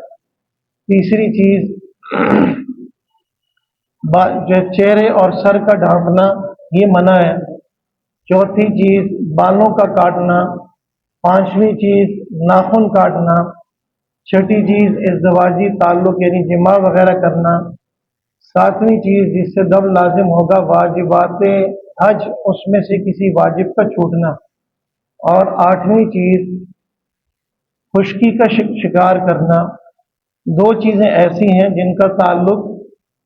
تیسری چیز جو چہرے اور سر کا ڈھانپنا یہ منع ہے۔ چوتھی چیز بالوں کا کاٹنا۔ پانچویں چیز ناخن کاٹنا۔ چھٹی چیز ازدواجی تعلق یعنی جماع وغیرہ کرنا۔ ساتویں چیز جس سے دم لازم ہوگا واجبات حج اس میں سے کسی واجب کا چھوٹنا۔ اور آٹھویں چیز خشکی کا شکار کرنا۔ 2 چیزیں ایسی ہیں جن کا تعلق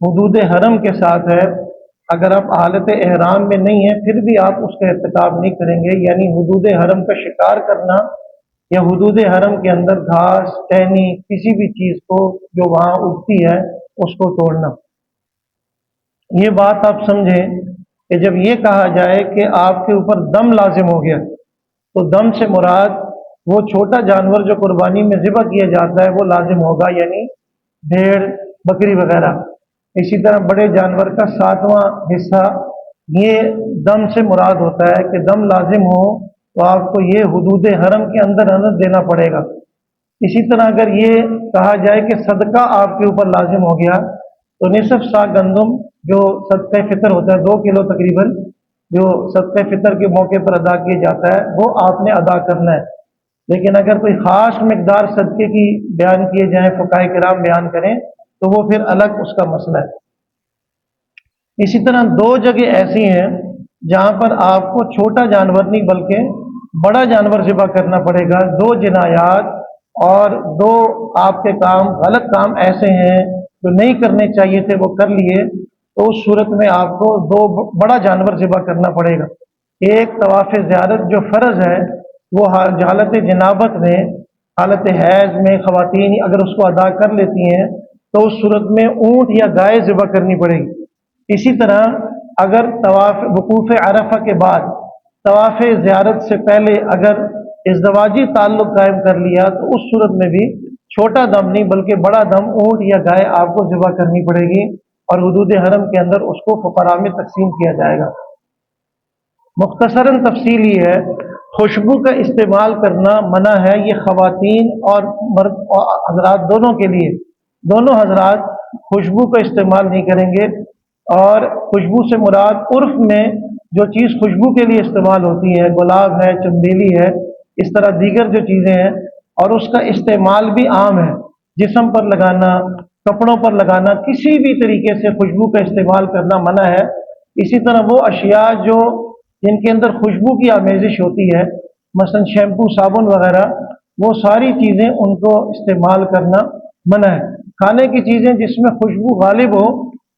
حدود حرم کے ساتھ ہے، اگر آپ حالت احرام میں نہیں ہیں پھر بھی آپ اس کا ارتکاب نہیں کریں گے، یعنی حدود حرم کا شکار کرنا یا حدود حرم کے اندر گھاس ٹہنی کسی بھی چیز کو جو وہاں اگتی ہے اس کو توڑنا۔ یہ بات آپ سمجھیں کہ جب یہ کہا جائے کہ آپ کے اوپر دم لازم ہو گیا تو دم سے مراد وہ چھوٹا جانور جو قربانی میں ذبح کیا جاتا ہے وہ لازم ہوگا، یعنی بھیڑ بکری وغیرہ۔ اسی طرح بڑے جانور کا 7واں حصہ یہ دم سے مراد ہوتا ہے کہ دم لازم ہو تو آپ کو یہ حدود حرم کے اندر دینا پڑے گا۔ اسی طرح اگر یہ کہا جائے کہ صدقہ آپ کے اوپر لازم ہو گیا تو نصف سا گندم جو صدقہ فطر ہوتا ہے 2 کلو تقریباً جو صدقہ فطر کے موقع پر ادا کیا جاتا ہے وہ آپ نے ادا کرنا ہے۔ لیکن اگر کوئی خاص مقدار صدقے کی بیان کیے جائیں فقہائے کرام بیان کریں تو وہ پھر الگ اس کا مسئلہ ہے۔ اسی طرح 2 جگہ ایسی ہیں جہاں پر آپ کو چھوٹا جانور نہیں بلکہ بڑا جانور ذبح کرنا پڑے گا۔ 2 جنایات اور 2 آپ کے کام غلط کام ایسے ہیں جو نہیں کرنے چاہیے تھے وہ کر لیے تو اس صورت میں آپ کو 2 بڑا جانور ذبح کرنا پڑے گا۔ ایک طواف زیارت جو فرض ہے وہ حالت جنابت میں حالت حیض میں خواتین اگر اس کو ادا کر لیتی ہیں تو اس صورت میں اونٹ یا گائے ذبح کرنی پڑے گی۔ اسی طرح اگر طواف وقوف عرفہ کے بعد طواف زیارت سے پہلے اگر ازدواجی تعلق قائم کر لیا تو اس صورت میں بھی چھوٹا دم نہیں بلکہ بڑا دم اونٹ یا گائے آپ کو ذبح کرنی پڑے گی اور حدود حرم کے اندر اس کو فقراء میں تقسیم کیا جائے گا۔ مختصراً تفصیل یہ ہے خوشبو کا استعمال کرنا منع ہے، یہ خواتین اور مرد حضرات دونوں کے لیے، دونوں حضرات خوشبو کا استعمال نہیں کریں گے۔ اور خوشبو سے مراد عرف میں جو چیز خوشبو کے لیے استعمال ہوتی ہے گلاب ہے چنبیلی ہے اس طرح دیگر جو چیزیں ہیں اور اس کا استعمال بھی عام ہے، جسم پر لگانا کپڑوں پر لگانا کسی بھی طریقے سے خوشبو کا استعمال کرنا منع ہے۔ اسی طرح وہ اشیاء جو جن کے اندر خوشبو کی آمیزش ہوتی ہے مثلا شیمپو صابن وغیرہ وہ ساری چیزیں ان کو استعمال کرنا منع ہے۔ کھانے کی چیزیں جس میں خوشبو غالب ہو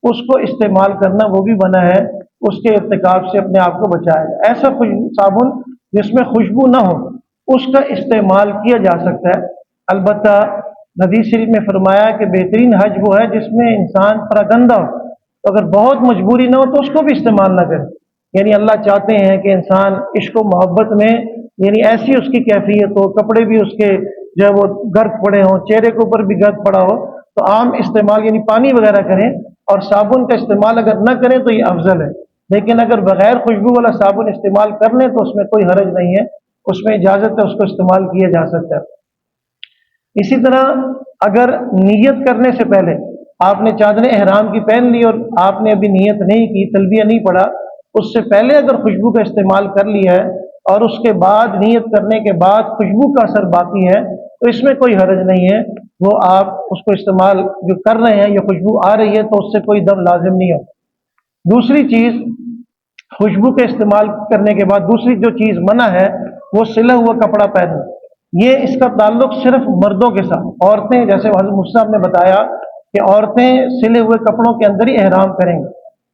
اس کو استعمال کرنا وہ بھی منع ہے، اس کے ارتکاب سے اپنے آپ کو بچائے گا۔ ایسا صابن جس میں خوشبو نہ ہو اس کا استعمال کیا جا سکتا ہے، البتہ حدیث شریف میں فرمایا کہ بہترین حج وہ ہے جس میں انسان پراگندہ ہو، تو اگر بہت مجبوری نہ ہو تو اس کو بھی استعمال نہ کرے، یعنی اللہ چاہتے ہیں کہ انسان عشق و محبت میں یعنی ایسی اس کی کیفیت ہو کپڑے بھی اس کے جو ہے وہ گرد پڑے ہوں چہرے کے اوپر بھی گرد پڑا ہو تو عام استعمال یعنی پانی وغیرہ کریں اور صابن کا استعمال اگر نہ کریں تو یہ افضل ہے، لیکن اگر بغیر خوشبو والا صابن استعمال کر لیں تو اس میں کوئی حرج نہیں ہے، اس میں اجازت ہے، اس کو استعمال کیا جا سکتا ہے۔ اسی طرح اگر نیت کرنے سے پہلے آپ نے چادر احرام کی پہن لی اور آپ نے ابھی نیت نہیں کی تلبیہ نہیں پڑھا اس سے پہلے اگر خوشبو کا استعمال کر لیا ہے اور اس کے بعد نیت کرنے کے بعد خوشبو کا اثر باقی ہے تو اس میں کوئی حرج نہیں ہے، وہ آپ اس کو استعمال جو کر رہے ہیں یا خوشبو آ رہی ہے تو اس سے کوئی دم لازم نہیں ہو۔ دوسری چیز خوشبو کے استعمال کرنے کے بعد دوسری جو چیز منع ہے وہ سلا ہوا کپڑا پہننا، یہ اس کا تعلق صرف مردوں کے ساتھ، عورتیں جیسے حضرت مفتی صاحب نے بتایا کہ عورتیں سلے ہوئے کپڑوں کے اندر ہی احرام کریں گے،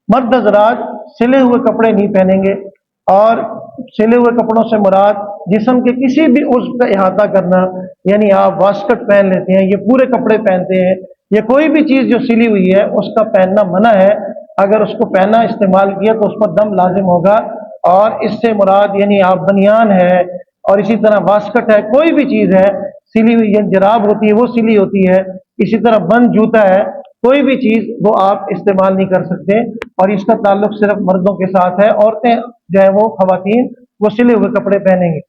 مرد حضرات سلے ہوئے کپڑے نہیں پہنیں گے، اور سلے ہوئے کپڑوں سے مراد جسم کے کسی بھی عضو کا احاطہ کرنا، یعنی آپ واسکٹ پہن لیتے ہیں یہ پورے کپڑے پہنتے ہیں یا کوئی بھی چیز جو سلی ہوئی ہے اس کا پہننا منع ہے، اگر اس کو پہنا استعمال کیا تو اس پر دم لازم ہوگا، اور اس سے مراد یعنی آپ بنیان ہے اور اسی طرح واسکٹ ہے کوئی بھی چیز ہے سلی ہوئی جراب ہوتی ہے وہ سلی ہوتی ہے اسی طرح بند جوتا ہے، کوئی بھی چیز وہ آپ استعمال نہیں کر سکتے، اور اس کا تعلق صرف مردوں کے ساتھ ہے۔ عورتیں جو ہے وہ خواتین وہ سلے ہوئے کپڑے پہنیں گے۔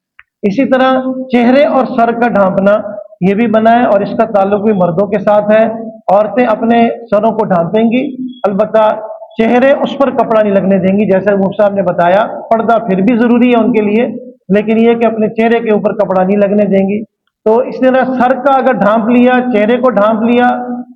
اسی طرح چہرے اور سر کا ڈھانپنا یہ بھی منع ہے، اور اس کا تعلق بھی مردوں کے ساتھ ہے۔ عورتیں اپنے سروں کو ڈھانپیں گی، البتہ چہرے اس پر کپڑا نہیں لگنے دیں گی، جیسے مفتی صاحب نے بتایا پردہ پھر بھی ضروری ہے ان کے لیے، لیکن یہ کہ اپنے چہرے کے اوپر کپڑا نہیں لگنے دیں گی۔ تو اس طرح سر کا اگر ڈھانپ لیا، چہرے کو ڈھانپ لیا،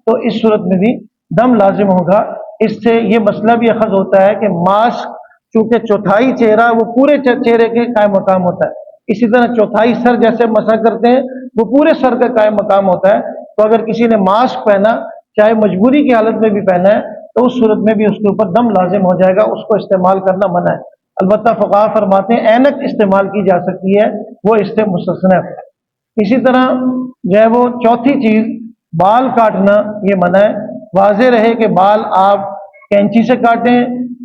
تو اس صورت میں بھی دم لازم ہوگا۔ اس سے یہ مسئلہ بھی اخذ ہوتا ہے کہ ماسک چونکہ چوتھائی چہرہ وہ پورے چہرے کے قائم مقام ہوتا ہے، اسی طرح چوتھائی سر جیسے مسح کرتے ہیں وہ پورے سر کا قائم مقام ہوتا ہے۔ تو اگر کسی نے ماسک پہنا، چاہے مجبوری کی حالت میں بھی پہنا ہے، تو اس صورت میں بھی اس کے اوپر دم لازم ہو جائے گا، اس کو استعمال کرنا منع ہے۔ البتہ فقہا فرماتے ہیں اینک استعمال کی جا سکتی ہے، وہ اس سے مستثنی ہے۔ اسی طرح جو ہے وہ چوتھی چیز بال کاٹنا یہ منع ہے۔ واضح رہے کہ بال آپ کینچی سے کاٹیں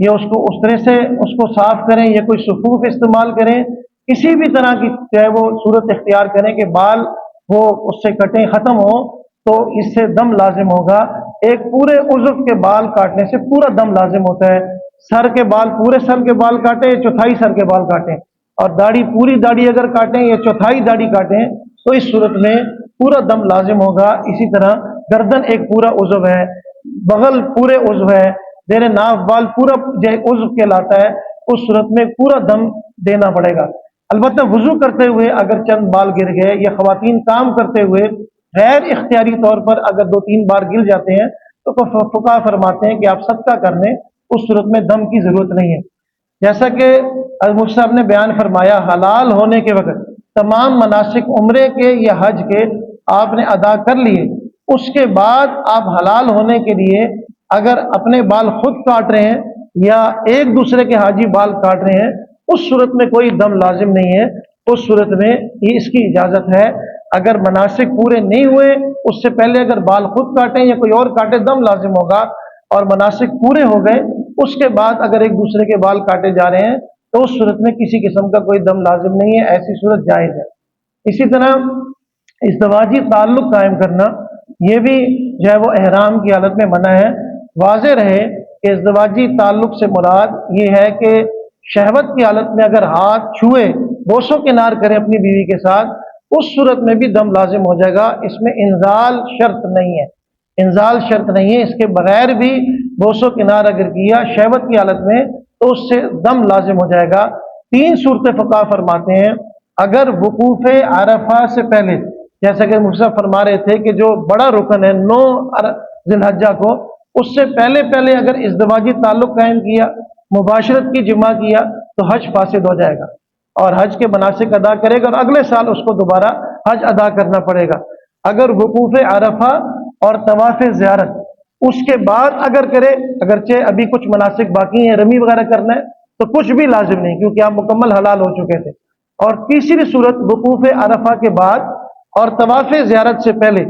یا اس کو اس طرح سے اس کو صاف کریں یا کوئی سفوف استعمال کریں، کسی بھی طرح کی جو ہے وہ صورت اختیار کریں کہ بال وہ اس سے کٹیں ختم ہو، تو اس سے دم لازم ہوگا۔ ایک پورے عضو کے بال کاٹنے سے پورا دم لازم ہوتا ہے۔ سر کے بال پورے سر کے بال کاٹیں یا چوتھائی سر کے بال کاٹیں، اور داڑھی پوری داڑھی اگر کاٹیں یا چوتھائی داڑھی کاٹیں، تو اس صورت میں پورا دم لازم ہوگا۔ اسی طرح گردن ایک پورا عضو ہے، بغل پورے عضو ہے، زیر ناف بال پورا عضو کہلاتا ہے، اس صورت میں پورا دم دینا پڑے گا۔ البتہ وضو کرتے ہوئے اگر چند بال گر گئے، یا خواتین کام کرتے ہوئے غیر اختیاری طور پر اگر 2-3 بار گر جاتے ہیں، تو فقہا فرماتے ہیں کہ آپ صدقہ کر لیں، اس صورت میں دم کی ضرورت نہیں ہے۔ جیسا کہ مفتی صاحب نے بیان فرمایا، حلال ہونے کے وقت تمام مناسک عمرے کے یا حج کے آپ نے ادا کر لیے، اس کے بعد آپ حلال ہونے کے لیے اگر اپنے بال خود کاٹ رہے ہیں یا ایک دوسرے کے حاجی بال کاٹ رہے ہیں، اس صورت میں کوئی دم لازم نہیں ہے۔ اس صورت میں یہ اس کی اجازت ہے، اگر مناسک پورے نہیں ہوئے اس سے پہلے اگر بال خود کاٹیں یا کوئی اور کاٹے دم لازم ہوگا، اور مناسک پورے ہو گئے اس کے بعد اگر ایک دوسرے کے بال کاٹے جا رہے ہیں تو اس صورت میں کسی قسم کا کوئی دم لازم نہیں ہے، ایسی صورت جائز ہے۔ اسی طرح ازدواجی تعلق قائم کرنا یہ بھی جو ہے وہ احرام کی حالت میں منع ہے۔ واضح رہے کہ ازدواجی تعلق سے مراد یہ ہے کہ شہوت کی حالت میں اگر ہاتھ چھوئے، بوس و کنار کرے اپنی بیوی کے ساتھ، اس صورت میں بھی دم لازم ہو جائے گا۔ اس میں انزال شرط نہیں ہے، انزال شرط نہیں ہے، اس کے بغیر بھی بوس و کنار اگر کیا شہوت کی حالت میں تو اس سے دم لازم ہو جائے گا۔ 3 صورتیں فقہا فرماتے ہیں، اگر وقوف عرفہ سے پہلے، جیسا کہ مفتی صاحب فرما رہے تھے کہ جو بڑا رکن ہے 9 ذی الحجہ کو، اس سے پہلے اگر ازدواجی تعلق قائم کیا، مباشرت کی جمع کیا، تو حج فاسد ہو جائے گا اور حج کے مناسک ادا کرے گا، اور اگلے سال اس کو دوبارہ حج ادا کرنا پڑے گا۔ اگر وقوف عرفہ اور طواف زیارت اس کے بعد اگر کرے، اگرچہ ابھی کچھ مناسک باقی ہیں، رمی وغیرہ کرنا ہے، تو کچھ بھی لازم نہیں، کیونکہ آپ مکمل حلال ہو چکے تھے۔ اور تیسری صورت وقوف عرفہ کے بعد اور طواف زیارت سے پہلے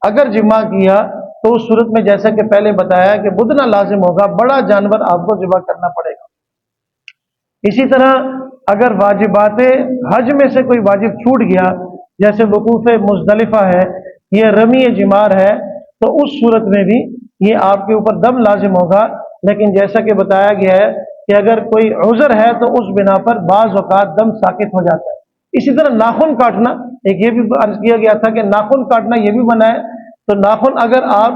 اگر جمع کیا، تو اس صورت میں جیسا کہ پہلے بتایا کہ بدنہ لازم ہوگا، بڑا جانور آپ کو ذبح کرنا پڑے گا۔ اسی طرح اگر واجبات حج میں سے کوئی واجب چھوٹ گیا، جیسے وقوف مزدلفہ ہے یا رمی جمار ہے، تو اس صورت میں بھی یہ آپ کے اوپر دم لازم ہوگا، لیکن جیسا کہ بتایا گیا ہے کہ اگر کوئی عذر ہے تو اس بنا پر بعض اوقات دم ساکت ہو جاتا ہے۔ اسی طرح ناخن کاٹنا، ایک یہ بھی عرض کیا گیا تھا کہ ناخن کاٹنا یہ بھی منع ہے، تو ناخن اگر آپ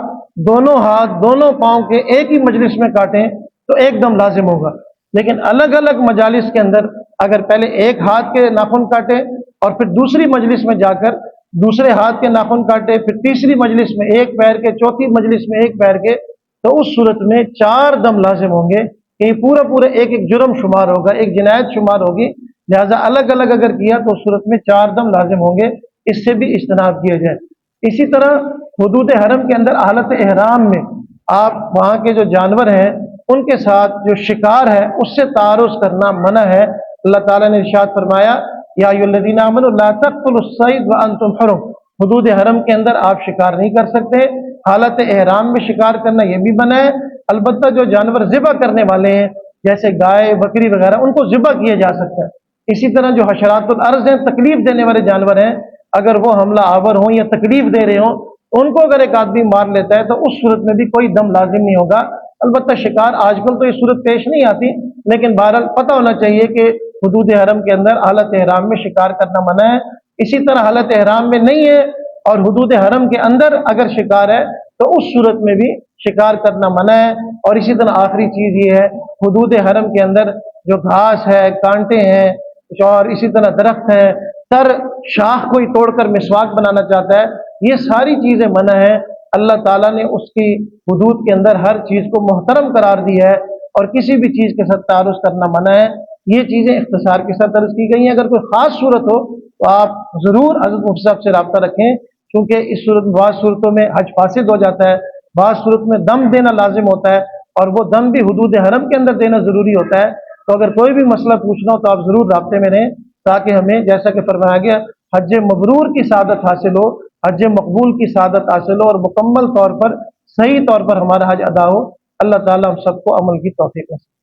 دونوں ہاتھ دونوں پاؤں کے ایک ہی مجلس میں کاٹیں تو ایک دم لازم ہوگا، لیکن الگ الگ مجالس کے اندر اگر پہلے ایک ہاتھ کے ناخن کاٹے اور پھر دوسری مجلس میں جا کر دوسرے ہاتھ کے ناخن کاٹے، پھر تیسری مجلس میں ایک پیر کے، چوتھی مجلس میں ایک پیر کے، تو اس صورت میں 4 دم لازم ہوں گے کہ یہ پورا ایک جرم شمار ہوگا، ایک جنایت شمار ہوگی، لہذا الگ الگ اگر کیا تو اس صورت میں 4 دم لازم ہوں گے، اس سے بھی اجتناب کیا جائے۔ اسی طرح حدود حرم کے اندر حالت احرام میں آپ وہاں کے جو جانور ہیں ان کے ساتھ جو شکار ہے اس سے تعارض کرنا منع ہے۔ اللہ تعالیٰ نے ارشاد فرمایا، یا ایھا الذین آمنوا لا تقتلوا الصید وانتم حرم، حدود حرم کے اندر آپ شکار نہیں کر سکتے، حالت احرام میں شکار کرنا یہ بھی منع ہے۔ البتہ جو جانور ذبح کرنے والے ہیں جیسے گائے بکری وغیرہ، ان کو ذبح کیا جا سکتا ہے۔ اسی طرح جو حشرات الارض ہیں، تکلیف دینے والے جانور ہیں، اگر وہ حملہ آور ہوں یا تکلیف دے رہے ہوں ان کو اگر ایک آدمی مار لیتا ہے تو اس صورت میں بھی کوئی دم لازم نہیں ہوگا۔ البتہ شکار آج کل تو یہ صورت پیش نہیں آتی، لیکن بہرحال پتہ ہونا چاہیے کہ حدود حرم کے اندر حالت احرام میں شکار کرنا منع ہے۔ اسی طرح حالت احرام میں نہیں ہے اور حدود حرم کے اندر اگر شکار ہے تو اس صورت میں بھی شکار کرنا منع ہے۔ اور اسی طرح آخری چیز یہ ہے، حدود حرم کے اندر جو گھاس ہے، کانٹے ہیں اور اسی طرح درخت ہے، تر شاخ کوئی توڑ کر مسواک بنانا چاہتا ہے، یہ ساری چیزیں منع ہیں۔ اللہ تعالیٰ نے اس کی حدود کے اندر ہر چیز کو محترم قرار دی ہے اور کسی بھی چیز کے ساتھ تعارض کرنا منع ہے۔ یہ چیزیں اختصار کے ساتھ درج کی گئی ہیں۔ اگر کوئی خاص صورت ہو تو آپ ضرور حضرت مفتی صاحب سے رابطہ رکھیں، کیونکہ اس صورت بعض صورتوں میں حج فاسد ہو جاتا ہے، بعض صورت میں دم دینا لازم ہوتا ہے اور وہ دم بھی حدود حرم کے اندر دینا ضروری ہوتا ہے۔ تو اگر کوئی بھی مسئلہ پوچھنا ہو تو آپ ضرور رابطے میں رہیں، تاکہ ہمیں جیسا کہ فرمایا گیا حج مبرور کی سعادت حاصل ہو، حج مقبول کی سعادت حاصل ہو اور مکمل طور پر صحیح طور پر ہمارا حج ادا ہو۔ اللہ تعالیٰ ہم سب کو عمل کی توفیق دے۔